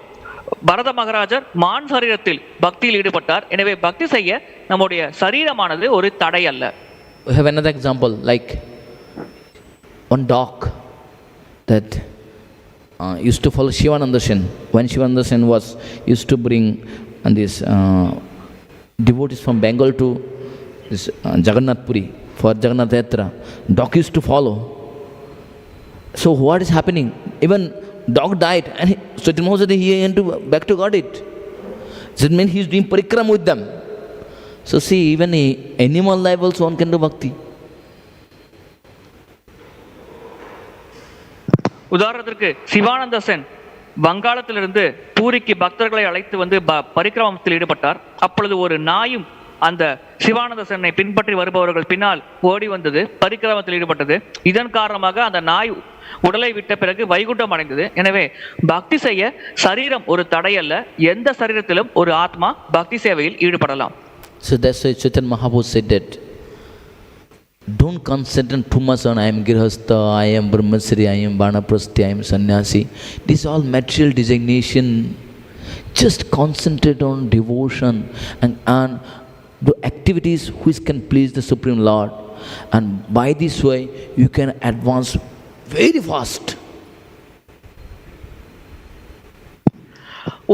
பரத மகாராஜர் மான் சரீரத்தில் பக்தியில் ஈடுபட்டார். எனவே பக்தி செய்ய நம்முடைய சரீரமானது ஒரு தடை அல்ல. We have another example, like one dog that used to follow Shivananda Sen. When Shivananda Sen was used to bring these devotees from Bengal to this Jagannath Puri for Jagannath Yatra, dog used to follow. So what is happening? Even dog died, and Supreme Personality he went back to got it. That means he is doing parikram with them. So see, even animal life also one can do bhakti. உதாரணத்திற்கு சிவானந்த சென் வங்காளத்திலிருந்து பூரிக்கு பக்தர்களை அழைத்து வந்து பரிக்கிரமத்தில் ஈடுபட்டார். அப்பொழுது ஒரு நாயும் அந்த சிவானந்த சென்னை பின்பற்றி வருபவர்கள் பின்னால் ஓடி வந்தது, பரிக்கிரமத்தில் ஈடுபட்டது. இதன் காரணமாக அந்த நாய் உடலை விட்ட பிறகு வைகுண்டம் அடைந்தது. எனவே பக்தி செய்ய சரீரம் ஒரு தடை அல்ல. எந்த சரீரத்திலும் ஒரு ஆத்மா பக்தி சேவையில் ஈடுபடலாம். So that's why Chaitanya Mahaprabhu said that don't concentrate too much on I am Girhastha, I am Brahmachari, I am Vanaprasthi, I am Sannyasi. This is all material designation. Just concentrate on devotion and do activities which can please the Supreme Lord. And by this way, you can advance very fast.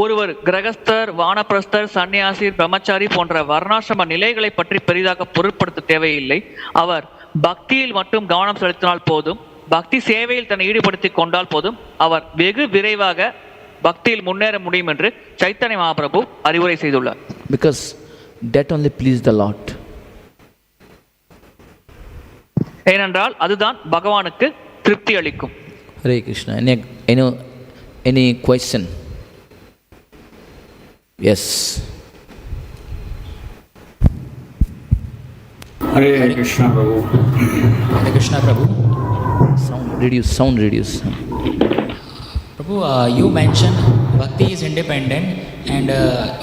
ஒருவர் கிரகஸ்தர், வானப்பிரஸ்தர், சன்னியாசி, பிரம்மச்சாரி போன்ற வர்ணாசிரம நிலைகளை பற்றி பெரிதாக பொருட்படுத்த தேவையில்லை. அவர் பக்தியில் மட்டும் கவனம் செலுத்தினால் போதும், பக்தி சேவையில் தன்னை ஈடுபடுத்திக் கொண்டால் போதும், அவர் வெகு விரைவாக பக்தியில் முன்னேற முடியும் என்று சைத்தன்ய மகாபிரபு அறிவுரை செய்துள்ளார். Because that only please the Lord. ஏனென்றால் அதுதான் பகவானுக்கு திருப்தி அளிக்கும். Hare Krishna. Any question? Yes. Hare Krishna Prabhu. Hare Krishna Prabhu. Sound reduce. Prabhu, you mentioned bhakti is independent and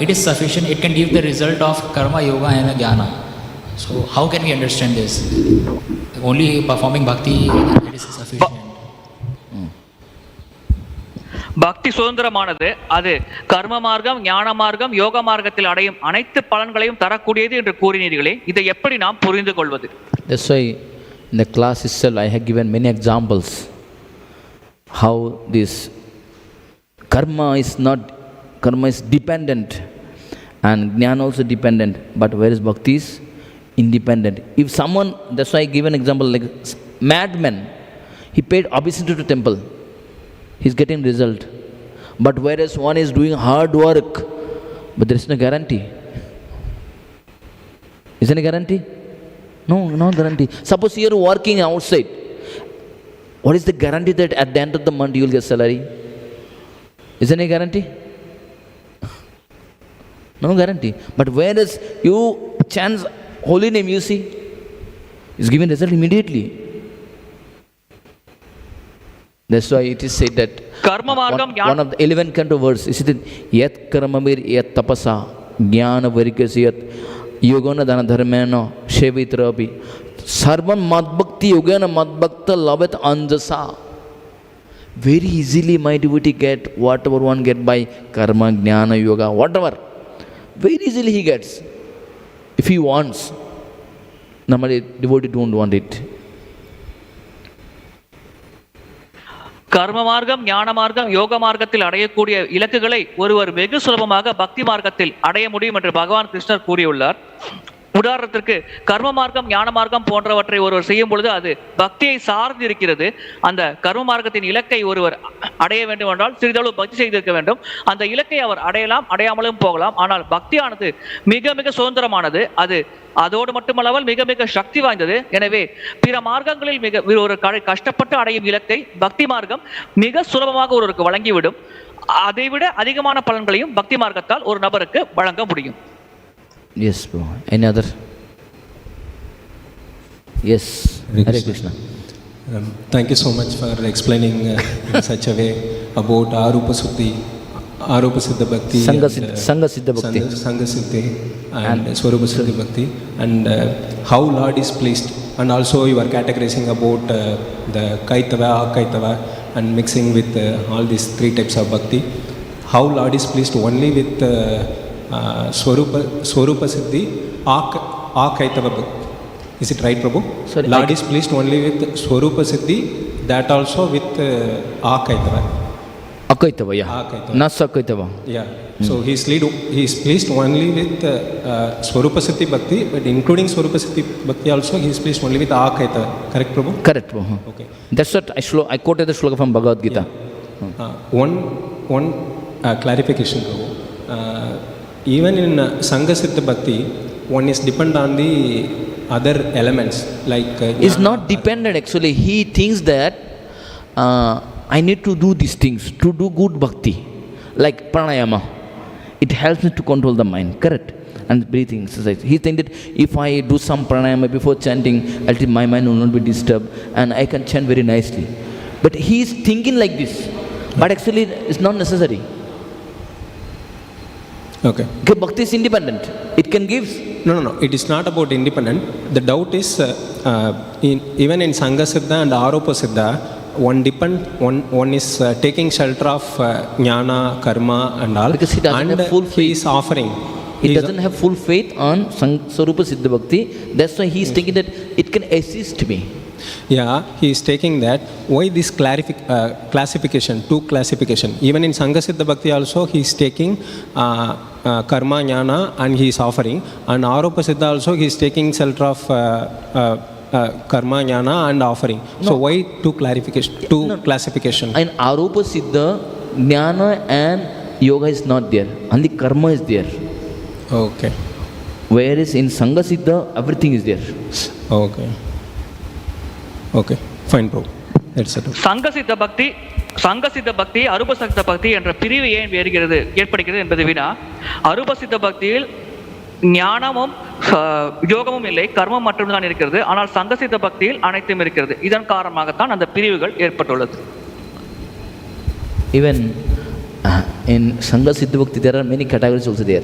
it is sufficient. It can give the result of karma, yoga and jnana. So how can we understand this? Only performing bhakti it is sufficient. பக்தி சுதந்திரமானது. அது கர்ம மார்க்கம், ஞான மார்க்கம், யோக மார்க்கத்தில் அடையும் அனைத்து பலன்களையும் தரக்கூடியது என்று கூறினீர்களே, இதை எப்படி நாம் புரிந்து கொள்வது? That's why in the class itself I have given many examples how this karma is dependent and jnana also dependent, but whereas bhakti is independent. If someone, that's why I give an example like madman, he paid obeisance to temple, he's getting result. But whereas one is doing hard work, but there is no guarantee. Is there any guarantee? No guarantee. Suppose you are working outside. What is the guarantee that at the end of the month you will get salary? Is there any guarantee? No guarantee. But whereas you chant holy name, you see, is giving result immediately. That's why it is said that one of the 11 canto verse is it yat karamamir yat tapasa jnana varikasyat yogana dana dharmena shevitrapi sarvam madbhakti yogana madbhakta lavat anjasa. Very easily my devotee get whatever one get by karma, jnana, yoga, whatever. Very easily he gets. If he wants. Normally devotee don't want it. கர்ம மார்க்கம், ஞான மார்க்கம், யோக மார்க்கத்தில் அடையக்கூடிய இலக்குகளை ஒருவர் வெகு சுலபமாக பக்தி மார்க்கத்தில் அடைய முடியும் என்று பகவான் கிருஷ்ணர் கூறியுள்ளார். உதாரணத்திற்கு கர்ம மார்க்கம், ஞான மார்க்கம் போன்றவற்றை ஒருவர் செய்யும் பொழுது அது பக்தியை சார்ந்து இருக்கிறது. அந்த கர்ம மார்க்கத்தின் இலக்கை ஒருவர் அடைய வேண்டும் என்றால் சிறிதளவு பக்தி செய்திருக்க வேண்டும். அந்த இலக்கை அவர் அடையலாம், அடையாமலும் போகலாம். ஆனால் பக்தியானது மிக மிக சுதந்திரமானது. அது அதோடு மட்டுமல்லாமல் மிக மிக சக்தி வாய்ந்தது. எனவே பிற மார்க்கங்களில் ஒரு கஷ்டப்பட்டு அடையும் இலக்கை பக்தி மார்க்கம் மிக சுலபமாக ஒருவருக்கு வழங்கிவிடும். அதைவிட அதிகமான பலன்களையும் பக்தி மார்க்கத்தால் ஒரு நபருக்கு வழங்க முடியும். Yes, bro. Any other? Yes. Hare Krishna. Thank you so much for explaining in such a way about Arupa Siddha Bhakti, Sangha Siddha Bhakti, Sangha Siddhi and Swarupa Siddhi Bhakti, and how Lord is pleased. And also you are categorizing about the kīrtitavyaḥ, akaitavyaḥ, and mixing with all these three types of bhakti. How Lord is pleased only with Swarupa Siddhi, akaitavyaḥ bhakti. Is it right, Prabhu? Sorry, Lord is pleased only with Swarupa Siddhi, that also with akaitavyaḥ. akaitavyaḥ, not sākvatāṁ. Yeah. So he is pleased only with Swarupa Siddhi Bhakti, but including Swarupa Siddhi Bhakti also he is pleased only with akaitavyaḥ. Correct, Prabhu? Correct, Prabhu. Okay. That's what I quoted the shloka from Bhagavad Gita. Yeah. One clarification, Prabhu. Even in Sangha Siddha Bhakti, one is dependent on the other elements like. It's not dependent actually. He thinks that I need to do these things to do good bhakti, like pranayama. It helps me to control the mind, correct? And breathing exercise. He thinks that if I do some pranayama before chanting, at least my mind will not be disturbed and I can chant very nicely. But he is thinking like this, but actually it's not necessary. Okay. Okay, bhakti is independent. It can give. No. It is not about independent. The doubt is even in Sangha Siddha and Arupa Siddha, one is taking shelter of jnana, karma and all. Because he doesn't have full faith. He is offering. He doesn't have full faith on Swarupa Siddha Bhakti. That's why he is thinking that it can assist me. Yeah, he is taking that. Why this classification, two classification? Even in Sangha Siddha Bhakti also he is taking karma, jnana and he is offering. And Arupa Siddha also he is taking shelter of karma, jnana and offering. No. So why two classification? In Arupa Siddha, jnana and yoga is not there. Only karma is there. Okay. Whereas in Sangha Siddha, everything is there. Okay. Fine, bro. That's it. சங்க சித்த பக்தி அரூப சித்த பக்தி என்ற பிரிவு ஏன் ஏற்படுகிறது என்பது வினா. அரூப சித்த பக்தியில் ஞானமும் யோகமும் இல்லை, கர்மம் மட்டும்தான் இருக்கிறது. ஆனால் சங்க சித்த பக்தியில் அனைத்தும் இருக்கிறது. இதன் காரணமாகத்தான் அந்த பிரிவுகள் ஏற்பட்டுள்ளது. Even in Sangha Siddha Bhakti there are many categories also there.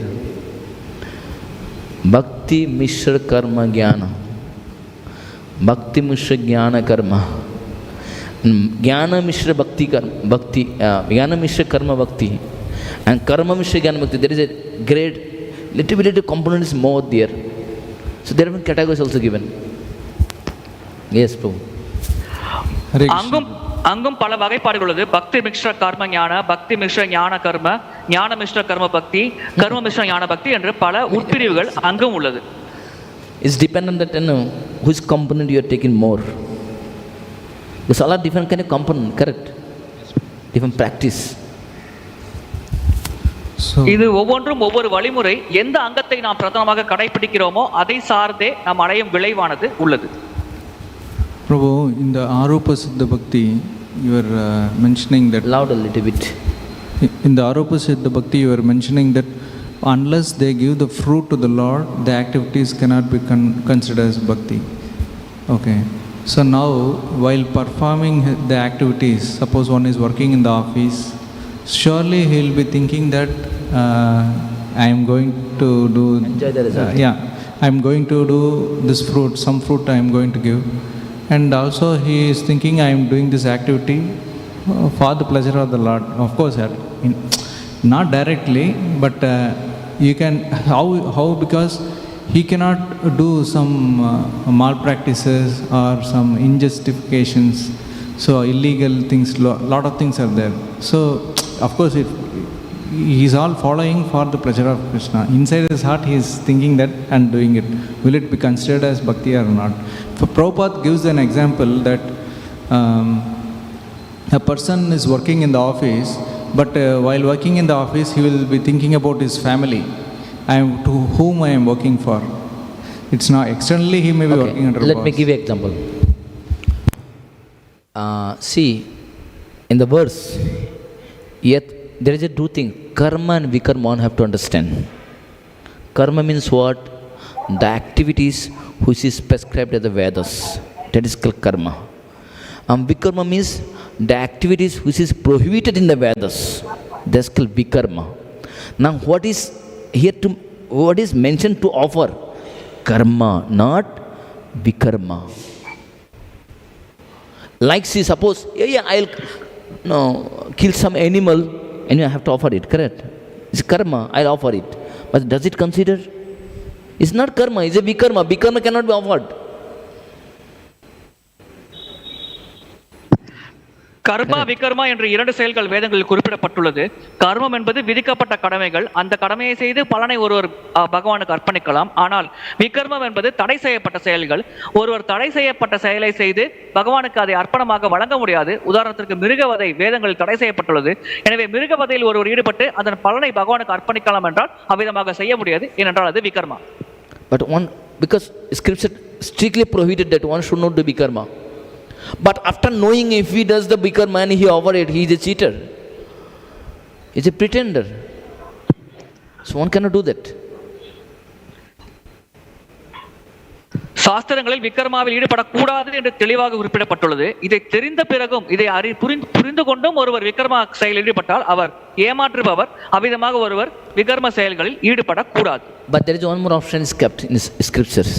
Bhakti Mishra Karma Jnana, Bhakti Mishra Jnana Karma, Jnana Mishra Bhakti Jnana Mishra Karma Bhakti, and Karma Mishra Jnana Bhakti. There is a great little component is more there. So there are many categories also given. Yes, Prabhu. அங்கும் பல வகைப்பாடுகள் உள்ளது. பக்தி மிஸ்ர கர்ம ஞான, பக்தி மிஸ்ர ஞான கர்ம, ஞான மிஸ்ர கர்ம பக்தி, கர்ம மிஸ்ர ஞான பக்தி என்று பல உட்பிரிவுகள் அங்கும் உள்ளது. It's dependent that which component you are taking more. Because all are different kind of component, correct? Different practice. இது ஒவ்வொன்றும் ஒவ்வொரு வழிமுறை. எந்த அங்கத்தை நாம் பிரதானமாக கடைபிடிக்கிறோமோ அதை சார்ந்தே நாம் அடையும் விளைவானது உள்ளது. Prabhu, in the Arupa Siddha Bhakti, you are mentioning that... Loud a little bit. In the Arupa Siddha Bhakti, you are mentioning that unless they give the fruit to the Lord, the activities cannot be considered as Bhakti. Okay. So now, while performing the activities, suppose one is working in the office, surely he will be thinking that I am going to do... Enjoy the result. I am going to do this fruit, some fruit I am going to give. And also he is thinking I am doing this activity for the pleasure of the Lord. Of course, not directly, but you can, how because he cannot do some malpractices or some injustifications, so illegal things, lot of things are there. So, of course, he is all following for the pleasure of Krishna. Inside his heart, he is thinking that and doing it. Will it be considered as bhakti or not? So Prabhupada gives an example that a person is working in the office, but while working in the office, he will be thinking about his family, to whom I am working for. It's not externally he may be working under. Let me give you an example. See, in the verse, yet there is a two things. Karma and vikarma one have to understand. Karma means what? The activities which is prescribed by the Vedas. That is called karma. Vikarma means the activities which is prohibited in the Vedas, that's called vikarma. Now what is here to, what is mentioned to offer? Karma, not vikarma. Like see, suppose, I'll kill some animal and you have to offer it, correct? It's karma, I'll offer it. But does it consider? It's not karma, it's a vikarma. Vikarma cannot be offered. கர்மா விகர்மா என்ற இரண்டு செயல்கள் வேதங்களில் குறிப்பிடப்பட்டுள்ளது. கர்மம் என்பது விதிக்கப்பட்ட கடமைகள். அந்த கடமையை செய்து பலனை ஒருவர் பகவானுக்கு அர்ப்பணிக்கலாம். ஆனால் விகர்மம் என்பது தடை செய்யப்பட்ட செயல்கள். ஒருவர் தடை செய்யப்பட்ட செயலை செய்து பகவானுக்கு அதை அர்ப்பணமாக வழங்க முடியாது. உதாரணத்திற்கு மிருகவதை வேதங்களில் தடை செய்யப்பட்டுள்ளது. எனவே மிருகவதையில் ஒருவர் ஈடுபட்டு அதன் பலனை பகவானுக்கு அர்ப்பணிக்கலாம் என்றால் அவ்விதமாக செய்ய முடியாது, ஏனென்றால் அது விகர்மா. But one, because scripture strictly prohibited that one should not do vikarma. But after knowing if he does the vikarma and he offer it, he is a cheater. He is a pretender. So one cannot do that. சாஸ்திரங்களில் விக்ரமாவில் ஈடுபடக்கூடாது என்று தெளிவாக குறிப்பிடப்பட்டுள்ளது. இதை தெரிந்த பிறகும் இதை புரிந்து கொண்டும் ஒருவர் விக்ரமா செயலில் ஈடுபட்டால் அவர் ஏமாற்றுபவர். அவ்விதமாக ஒருவர் விக்ரம செயல்களில் ஈடுபடக்கூடாது. But there is one more option is kept in scriptures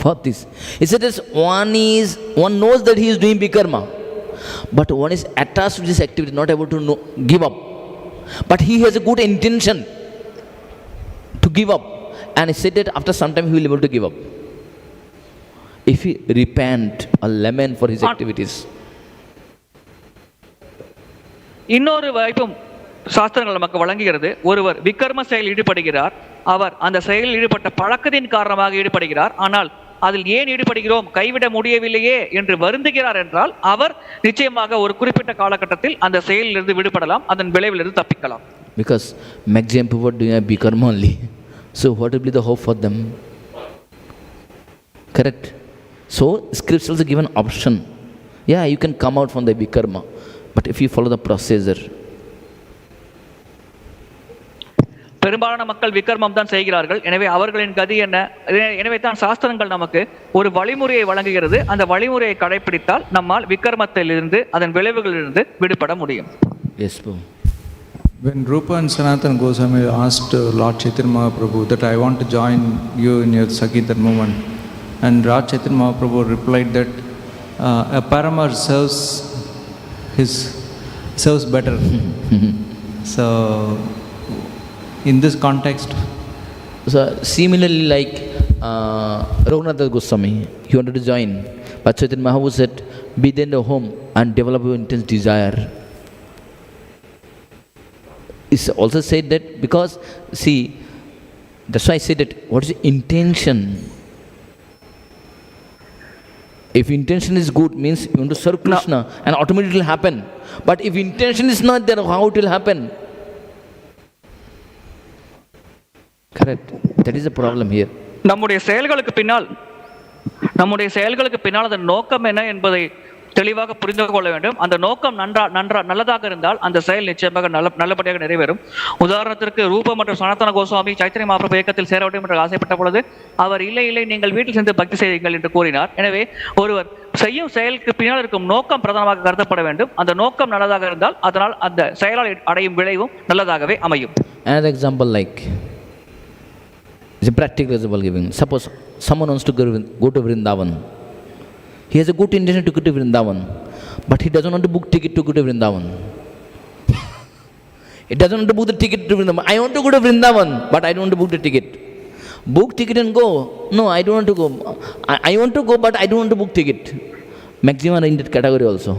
for this. It says one knows that he is doing vikarma, but one is attached to this activity, not able to give up. But he has a good intention to give up, and he said that after some time he will be able to give up. If he repent or lament for his activities. இன்னொரு வாய்ப்பும் சாஸ்திரங்கள் நமக்கு வழங்குகிறது. ஒருவர் விக்ரம செயலில் ஈடுபடுகிறார். அவர் அந்த செயலில் ஈடுபட்ட பழக்கத்தின் காரணமாக ஈடுபடுகிறார். ஆனால் அதில் ஏன் ஈடுபடுகிறோம், கைவிட முடியவில்லையே என்று வருந்துகிறார் என்றால் அவர் நிச்சயமாக ஒரு குறிப்பிட்ட காலகட்டத்தில் அந்த செயலிலிருந்து விடுபடலாம், அதன் விளைவிலிருந்து தப்பிக்கலாம். Because maximum people are doing vikarma only. So what will be the hope for them? Correct? So scriptures also give an option. Yeah, you can come out from the vikarma, but if you follow the procedure. பெரும்பாலான மக்கள் விக்ரமம் தான் செய்கிறார்கள். எனவே அவர்களின் கதி என்ன? எனவே தான் சாஸ்திரங்கள் நமக்கு ஒரு வழிமுறையை வழங்குகிறது. அந்த வழிமுறையை கடைபிடித்தால் நம்மால் விக்ரமத்திலிருந்து அதன் விளைவுகளிலிருந்து விடுபட முடியும். Yes, bro. When Rupa and Sanatana Goswami asked Lord Chaitanya Mahaprabhu that I want to join you in your Sankirtan movement, and Lord Chaitanya Mahaprabhu replied that a paramar serves better. So in this context, so similarly like Raghunath Goswami, he wanted to join, but Chaitanya Mahaprabhu said, be then at home and develop your intense desire. It's also said that because, see, that's why I said that what is the intention? If intention is good, means you want to serve Krishna, and automatically it will happen. But if intention is not there, how it will happen? Correct. That is the problem here. நம்முடைய செயல்களுக்கு பின்னால் அதன் நோக்கம் என்ன என்பதை தெளிவாக புரிந்து கொள்ள வேண்டும். அந்த நோக்கம் நல்லதாக இருந்தால் அந்த செயல் நிச்சயமாக நல்லபடியாக நிறைவேறும். உதாரணத்திற்கு ரூப மற்றும் சனாதன கோஸ்வாமி சைத்தன்ய மகாபிரபு இயக்கத்தில் சேர வேண்டும் என்று ஆசைப்பட்ட பொழுது அவர் இல்லை நீங்கள் வீட்டில் சென்று பக்தி செய்யுங்கள் என்று கூறினார். எனவே ஒருவர் செய்யும் செயலுக்கு பின்னால் இருக்கும் நோக்கம் பிரதானமாக கருதப்பட வேண்டும். அந்த நோக்கம் நல்லதாக இருந்தால் அதனால் அந்த செயலால் அடையும் விளைவும் நல்லதாகவே அமையும். Another example, like it's a practical example giving. Suppose someone wants to go to Vrindavan. He has a good intention to go to Vrindavan, but he doesn't want to book ticket to go to Vrindavan. He doesn't want to book the ticket to Vrindavan. I want to go to Vrindavan, but I don't want to book the ticket. Book ticket and go. No, I don't want to go. I want to go, but I don't want to book ticket. Maximum are in that category also.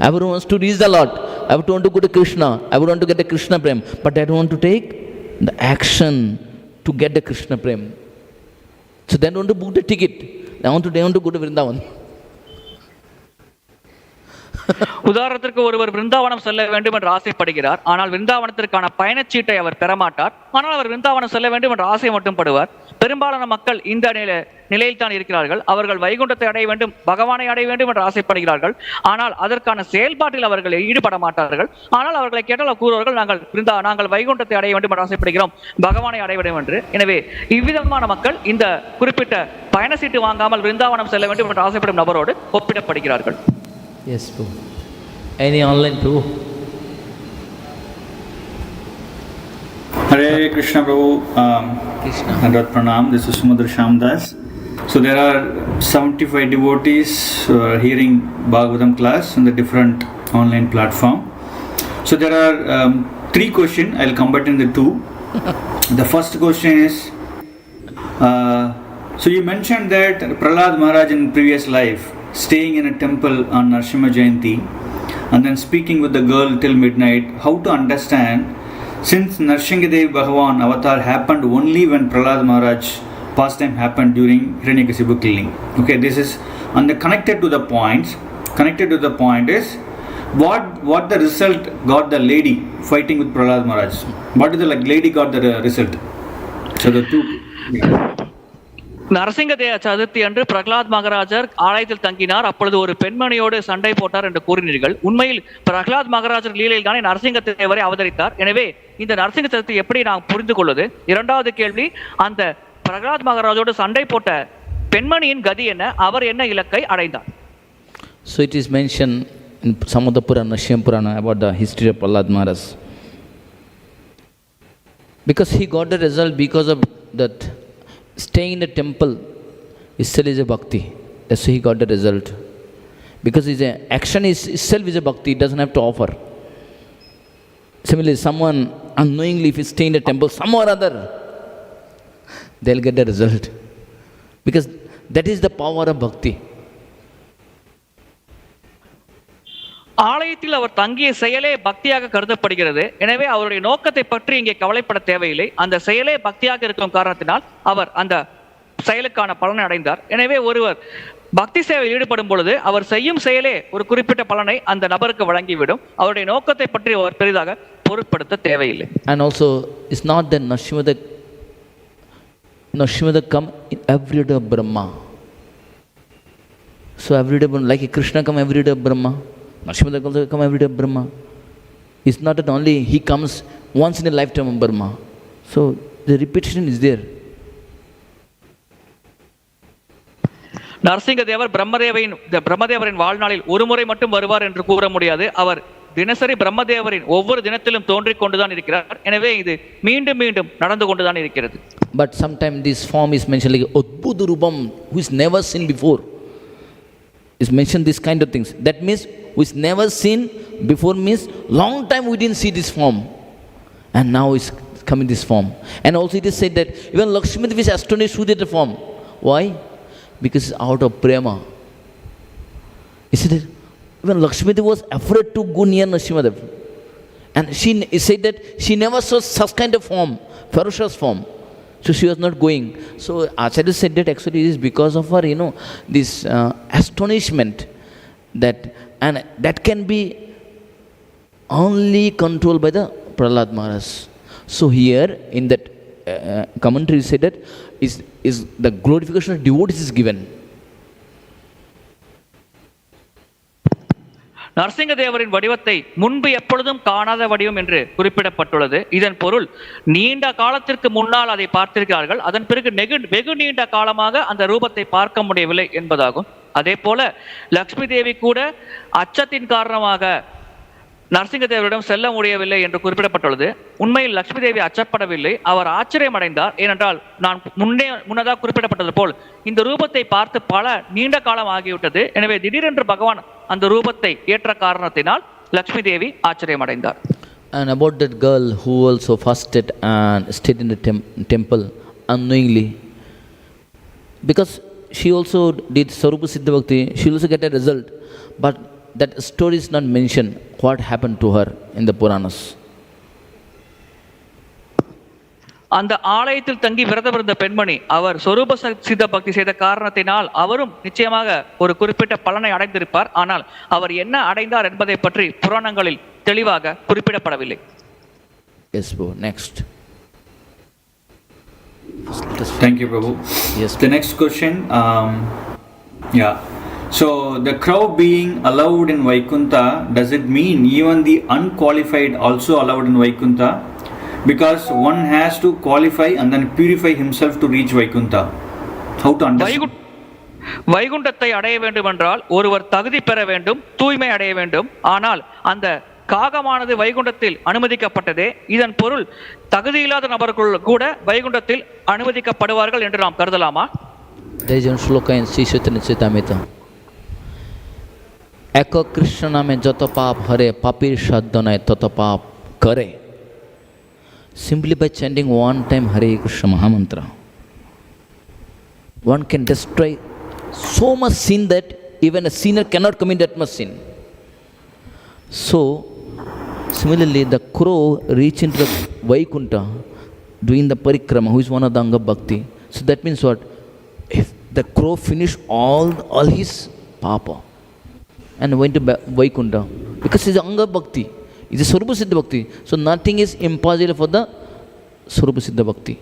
Everyone wants to reach the Lord. I would want to go to Krishna. I would want to get the Krishna Prem, but I don't want to take the action to get the Krishna Prem. So they don't want to book the ticket. They want to go to Vrindavan. உதாரணத்திற்கு ஒருவர் விருந்தாவனம் செல்ல வேண்டும் என்று ஆசைப்படுகிறார். ஆனால் விருந்தாவனத்திற்கான பயணச்சீட்டை அவர் பெறமாட்டார். ஆனால் அவர் விருந்தாவனம் செல்ல வேண்டும் என்ற ஆசை மட்டும் படுவார். பெரும்பாலான மக்கள் இந்த நிலையில் தான் இருக்கிறார்கள். அவர்கள் வைகுண்டத்தை அடைய வேண்டும், பகவானை அடைய வேண்டும் என்று ஆசைப்படுகிறார்கள். ஆனால் அதற்கான செயல்பாட்டில் அவர்கள் ஈடுபட மாட்டார்கள். ஆனால் அவர்களை கேட்டால் கூறுவார்கள், நாங்கள் வைகுண்டத்தை அடைய வேண்டும் என்று ஆசைப்படுகிறோம், பகவானை அடைய வேண்டும் என்று. எனவே இவ்விதமான மக்கள் இந்த குறிப்பிட்ட பயணச்சீட்டு வாங்காமல் விருந்தாவனம் செல்ல வேண்டும் என்று ஆசைப்படும் நபரோடு ஒப்பிடப்படுகிறார்கள். Yes, bro. Any online Prabhu? Hare Krishna Prabhu, Krishna. Dandavat Pranam, this is Sumudra Shamdas. So there are 75 devotees hearing Bhagavatam class on the different online platform. So there are 3 questions, I'll combine in the 2. The first question is, so you mentioned that Prahlad Maharaj in previous life, staying in a temple on Narsimha Jayanti and then speaking with the girl till midnight, how to understand, since Narsinghadev Bhagavān avatar happened only when Prahlad Maharaj pastime happened during Hiranyakasipu killing. Okay, this is, and connected to the point is, what the result got the lady fighting with Prahlad Maharaj? What did the lady got the result? So the 2. Yeah. நரசிங்கதேவ Chaturthi அன்று பிரகலாத் மகாராஜர் ஆலயத்தில் தங்கினார். அப்பொழுது ஒரு பெண்மணியோடு சண்டை போட்டார் என்று கூறினீர்கள். உண்மையில் பிரகலாத் மகாராஜர் லீலையில் தானே நரசிங்க தேவரை அவதரித்தார். எனவே இந்த நரசிங்க சதுர்த்தி எப்படி நாம் புரிந்து கொள்வது? இரண்டாவது கேள்வி, அந்த பிரகலாத் மகாராஜோடு சண்டை போட்ட பெண்மணியின் கதி என்ன? அவர் என்ன இலக்கை அடைந்தார்? So it is mentioned in Samudra Purana, Shiva Purana about the history of Prahlad Maharaj. Because he got the result because of that staying in the temple itself is a bhakti. That's why he got the result. Because his action itself is a bhakti, it doesn't have to offer. Similarly, someone unknowingly, if he stay in the temple, some or other, they'll get the result. Because that is the power of bhakti. ஆலயத்தில் அவர் தங்கிய செயலே பக்தியாக கருதப்படுகிறது. எனவே அவருடைய நோக்கத்தை பற்றி இங்கே கவலைப்பட தேவையில்லை. அந்த செயலே பக்தியாக இருக்கும் காரணத்தினால் அவர் அந்த செயலுக்கான பலனை அடைந்தார். எனவே ஒருவர் பக்தி சேவையில் ஈடுபடும் பொழுது அவர் செய்யும் செயலே ஒரு குறிப்பிட்ட பலனை அந்த நபருக்கு வழங்கிவிடும். அவருடைய நோக்கத்தை பற்றி அவர் பெரிதாக பொருட்படுத்த தேவையில்லை. And also, it's not that Narsimha come in every day of Brahma. So every day, like Krishna come every day of Brahma, Narsimha also come every day of Brahma. It's not that only he comes once in a lifetime of Brahma. So the repetition is there. Narasinga தேவர் பிரம்மதேவரின் வாழ்நாளில் ஒரு முறை மட்டும் வருவார் என்று கூற முடியாது. அவர் தினசரி பிரம்மதேவரின் ஒவ்வொரு தினத்திலும் தோன்றிக் கொண்டுதான் இருக்கிறார். எனவே இது மீண்டும் மீண்டும் நடந்து கொண்டுதான் இருக்கிறது. But sometimes this form is mentioned like Adbhuta Rupam, who is never seen before. Is mentioned this kind of things. That means who is never seen before means long time we didn't see this form, and now it's coming this form. And also it is said that even Lakshmi Devi is astonished who did the form. Why? Because it's out of prema. You see that even Lakshmi Devi was afraid to go near Narsimhadev, and she said that she never saw such kind of form, ferocious form. So she was not going. So Acharya said that actually it is because of her, this astonishment, that and that can be only controlled by the Prahlad Maharaj. So here in that commentary said that is the glorification of devotees is given. Narasinga தேவரின் வடிவத்தை முன்பு எப்பொழுதும் காணாத வடிவம் என்று குறிப்பிடப்பட்டுள்ளது. இதன் பொருள் நீண்ட காலத்திற்கு முன்னால் அதை பார்த்திருக்கிறார்கள், அதன் பிறகு வெகு நீண்ட காலமாக அந்த ரூபத்தை பார்க்க முடியவில்லை என்பதாகும். அதே போல லக்ஷ்மி தேவி கூட அச்சத்தின் காரணமாக நரசிங்க தேவரிடம் செல்ல முடியவில்லை என்று குறிப்பிடப்பட்டுள்ளது. உண்மையில் லக்ஷ்மி தேவி அச்சப்படவில்லை, அவர் ஆச்சரியம் அடைந்தார். ஏனென்றால் நான் முன்னதாக குறிப்பிடப்பட்டது போல் இந்த ரூபத்தை பார்த்து பல நீண்ட காலம் ஆகிவிட்டது. எனவே திடீரென்று பகவான் அந்த ரூபத்தை ஏற்ற காரணத்தினால் லக்ஷ்மி தேவி ஆச்சரியம் அடைந்தார். And about that girl who also fasted and stayed in the temple unknowingly, because she also did Sarupa Siddha Bhakti, she also get a result, but that story is not mentioned what happened to her in the Puranas. அந்த ஆலயத்தில் தங்கி விரதமிருந்த பெண்மணி அவர் சொரூப சித்த பக்தி செய்த காரணத்தினால் அவரும் நிச்சயமாக ஒரு குறிப்பிட்ட பலனை அடைந்திருப்பார். ஆனால் அவர் என்ன அடைந்தார் என்பதை பற்றி புராணங்களில் தெளிவாக குறிப்பிடப்படவில்லை. Yes, bro. Next. Thank you, Prabhu. Yes. The next question. So the crow being allowed in Vaikuntha, does it mean even the unqualified also allowed in Vaikuntha? Because one has to qualify and then purify himself to reach Vaikuntha. How to understand? வைகுண்டத்தை அடைய வேண்டும் என்றால் ஒருவர் தகுதி பெற வேண்டும், தூய்மை அடைய வேண்டும். ஆனால் அந்த காகமானது வைகுண்டத்தில் அனுமதிக்கப்பட்டதே. இதன் பொருள் தகுதியில்லாத நபர்கள் கூட வைகுண்டத்தில் அனுமதிக்கப்படுவார்கள் என்று நாம் கருதலாமா? There is one śloka in Sri Chaitanya Charitamrita. Eko Krishna name jata paap hare papir sadhanay tata paap kare. Simply by chanting one time Hare Krishna Mahamantra, one can destroy so much sin that even a sinner cannot commit that much sin. So, similarly, the crow reach into the Vaikuntha doing the parikrama, who is one of the Anga Bhakti. So that means what? If the crow finished all his papa and went to Vaikuntha, because it's Anga Bhakti, it's a Swarupa Siddha Bhakti. So nothing is impossible for the Swarupa Siddha Bhakti.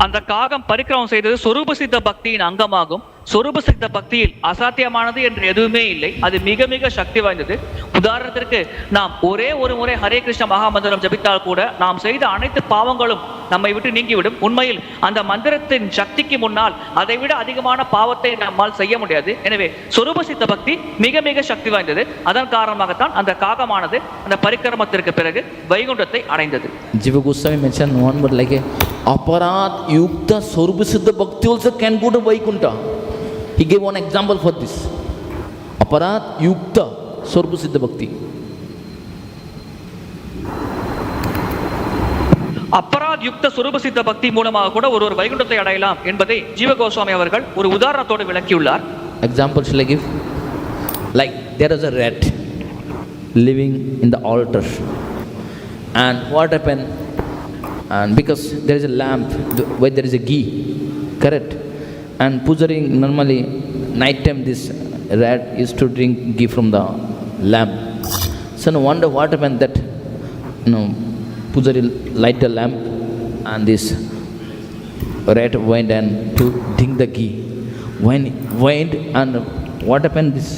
அந்த காகம் பரிக்கிரமம் செய்தது சொரூப சித்த பக்தியின் அங்கமாகும். சொரூப சித்த பக்தியில் அசாத்தியமானது என்று எதுவுமே இல்லை. அது மிக மிக சக்தி வாய்ந்தது. உதாரணத்திற்கு நாம் ஒரே ஒரு முறை ஹரே கிருஷ்ண மகாமந்திரம் ஜபித்தால் கூட நாம் செய்த அனைத்து பாவங்களும் நம்மை விட்டு நீங்கிவிடும். உண்மையில் அந்த மந்திரத்தின் சக்திக்கு முன்னால் அதை விட அதிகமான பாவத்தை நம்மால் செய்ய முடியாது. எனவே சொரூப சித்த பக்தி மிக மிக சக்தி வாய்ந்தது. அதன் காரணமாகத்தான் அந்த காகமானது அந்த பரிக்கிரமத்திற்கு பிறகு வைகுண்டத்தை அடைந்தது. Jiva Goswami mentioned one word like a aparad yukta Swarupa Siddha Bhakti also can go to Vaikuntha. He gave one example for this. Aparad yukta Swarupa Siddha Bhakti. அபராத் யுக்த சுரூப சித்த பக்தி மூலமாக கூட ஒருவர் வைகுண்டத்தை அடையலாம் என்பதை ஜீவ கோஸ்வாமி அவர்கள் ஒரு உதாரணத்தோடு விளக்கியுள்ளார். Example shall I give? Like there is a rat living in the altar, and what happened? And because there is a lamp where there is a ghee, correct? And Pujari normally night time this rat used to drink ghee from the lamp. So no wonder what happened that Pujari light a lamp and this rat went and to drink the ghee. When went and what happened? This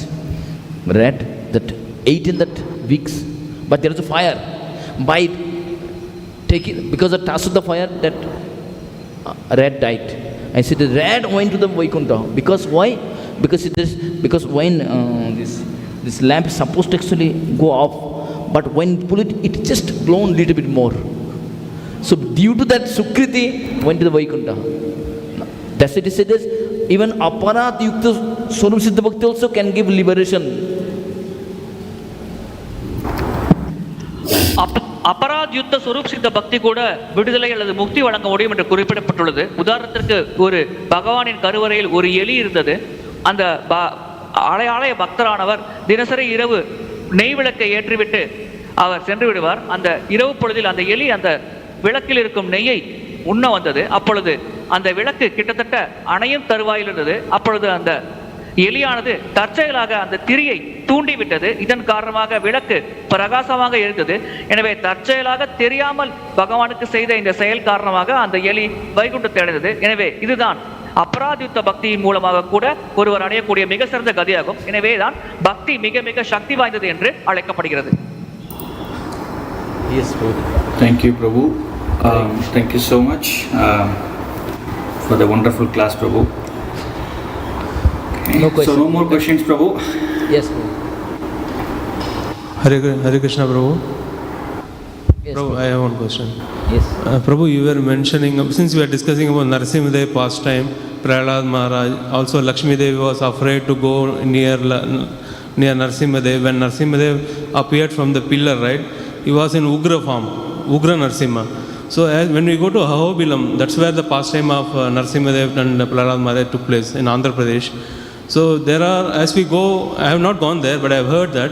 rat that ate in that wicks, but there is a fire. By taking because of touch of the fire, that rat died. I said the rat went to the Vaikuntha. Because why? Because when this lamp is supposed to actually go off, but when pull it just blown a little bit more. So due to that Sukriti went to the Vaikuntha. That's it. It says even aparat yukta Swarupa Siddha Bhakti also can give liberation. அபராத் யுத்த சுரூப் சித்த பக்தி கூட விடுதலை அல்லது முக்தி வழங்க முடியும் என்று குறிப்பிடப்பட்டுள்ளது. உதாரணத்திற்கு ஒரு பகவானின் கருவறையில் ஒரு எலி இருந்தது. அந்த ஆலய பக்தரானவர் தினசரி இரவு நெய் விளக்கை ஏற்றிவிட்டு அவர் சென்று விடுவார். அந்த இரவு பொழுதில் அந்த எலி அந்த விளக்கில் இருக்கும் நெய்யை உண்ண வந்தது. அப்பொழுது அந்த விளக்கு கிட்டத்தட்ட அணையும் தருவாயில் இருந்தது. அப்பொழுது அந்த எலியானது தற்செயலாக அந்த திரியை தூண்டிவிட்டது. இதன் காரணமாக விளக்கு பிரகாசமாக இருந்தது. எனவே தற்செயலாக தெரியாமல் பகவானுக்கு செய்த இந்த செயல் காரணமாக அந்த எலி வைகுண்டத்தை அடைந்தது. எனவே இதுதான் அபராதியுத்த பக்தியின் மூலமாக கூட ஒருவர் அடையக்கூடிய மிக சிறந்த கதியாகும். எனவேதான் பக்தி மிக மிக சக்தி வாய்ந்தது என்று அழைக்கப்படுகிறது. Thank you, Prabhu. Thank you so much for the wonderful class, Prabhu. No question. So no more questions, Prabhu. Yes, Prabhu. Hare Krishna, Prabhu. Yes, Prabhu, I have one question. Yes. Prabhu, you were mentioning, since we are discussing about Narasimhadev pastime, Prahlad Maharaj, also Lakshmi Devi was afraid to go near Narasimhadev. When Narasimhadev appeared from the pillar, right, he was in Ugra form, Ugra Narasimha. So when we go to Ahobilam, that's where the pastime of Narasimhadev and Prahlad Maharaj took place in Andhra Pradesh. So there are, as we go, I have not gone there, but I have heard that.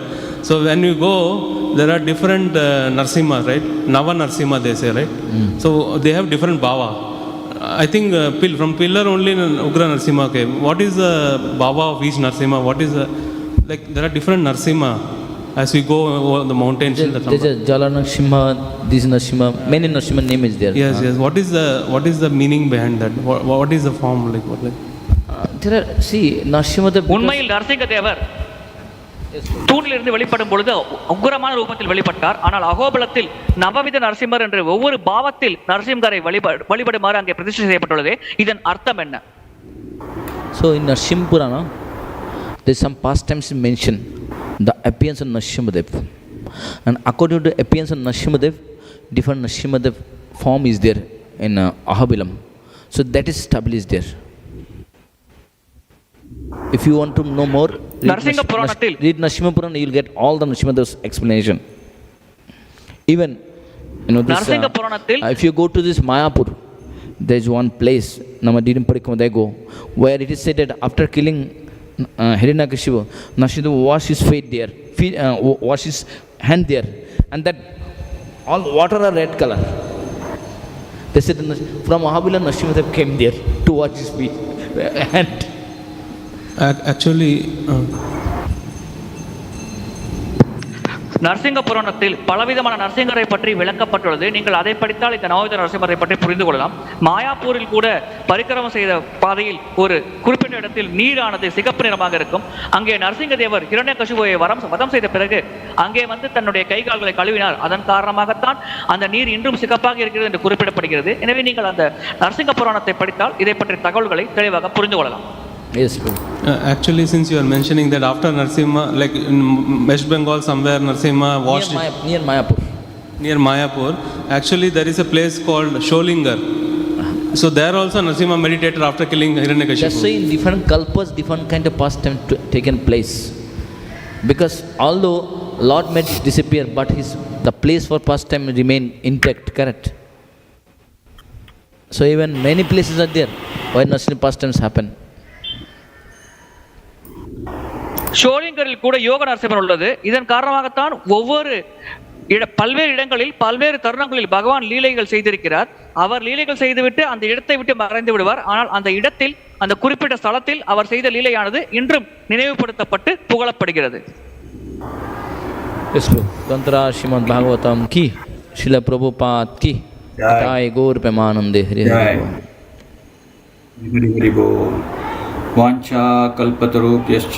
So when you go, there are different Narasimhas, right? Nava Narasimha they say, right? So they have different bhava. I think from pillar only Ugra Narasimha came. What is the bhava of each Narasimha? What is the, like there are different Narasimha as we go over the mountains. There's a Jala Narasimha, this Narasimha, many Narasimha name is there. Yes, yes. What is the meaning behind that? What is the form like? What like? See, Narasimhadev. உண்மையில் நரசிங்க தேவர் தூணிலிருந்து வெளிப்படும் பொழுது உக்கிரமான ரூபத்தில் வெளிப்பட்டார். ஆனால் அகோபலத்தில் நவவித நரசிம்மர் என்று ஒவ்வொரு பாவத்தில் நரசிம்மரை வழிபடுமாறு அங்கே பிரதிஷ்டை செய்யப்பட்டுள்ளது. இதன் அர்த்தம் என்ன? So in Narsimha Purana, there is some pastimes mentioned, the appearance of Narsimhadev. And according to the appearance of Narsimhadev, different Narsimhadev form is there in Ahobilam. So that is established there. If you want to know more, read Narsimha Purana, you will get all the Narsimhadev's explanation. Even, you know, this, if you go to this Mayapur, there is one place, where it is said that after killing Hiranyakashipu, Narsimha washed his feet there, washed his hand there, and that all water are red color. They said from Ahobilam Narsimhadev came there to wash his feet. And actually, Narasinga புராணத்தில் பலவிதமான நரசிங்கரை பற்றி விளக்கப்பட்டுள்ளது. நீங்கள் அதை படித்தால் இந்த நவவித நரசிம்மரை பற்றி புரிந்து கொள்ளலாம். மாயாப்பூரில் கூட பரிக்கிரமம் செய்த பாதையில் ஒரு குறிப்பிட்ட இடத்தில் நீரானது சிகப்பு நிறமாக இருக்கும். அங்கே நரசிங்க தேவர் ஹிரண்யகசிபுவை வதம் செய்த பிறகு அங்கே வந்து தன்னுடைய கை கால்களை கழுவினார். அதன் காரணமாகத்தான் அந்த நீர் இன்றும் சிகப்பாக இருக்கிறது என்று குறிப்பிடப்படுகிறது. எனவே நீங்கள் அந்த நரசிங்க புராணத்தை படித்தால் இதை பற்றிய தகவல்களை தெளிவாக புரிந்து கொள்ளலாம். Yes, actually, since you are mentioning that after Narsimha, like in West Bengal somewhere, Narsimha washed near Mayapur. Near Mayapur, actually there is a place called Sholingar. So there also Narsimha meditated after killing Hiranyakashipu. That's why in different kalpas, different kind of pastime taken place. Because although Lord may disappear, but the place for pastime remain intact, correct? So even many places are there where Narsimha pastimes happen. ஷோலிங்கரில் கூட யோக நரசிம்மர் உள்ளது. இதன் காரணமாகத்தான் பல்வேறு இடங்களில் பல்வேறு தருணங்களில் பகவான் லீலைகள் செய்திருக்கிறார். அவர் லீலைகள் செய்துவிட்டு அந்த இடத்தை விட்டு மறைந்து விடுவார். ஆனால் அந்த இடத்தில், அந்த குறிப்பிட்ட ஸ்தலத்தில் அவர் செய்த லீலையானது இன்றும் நினைவுபடுத்தப்பட்டு புகழப்படுகிறது. தந்திரா ஸ்ரீமத் பாகவதம் கி, ஸ்ரீல பிரபுபாத் கி, ஜாய் கௌர் பிரமானந்தே ஹரி ஹரி बोल. वाञ्छा कल्पतरुभ्यश्च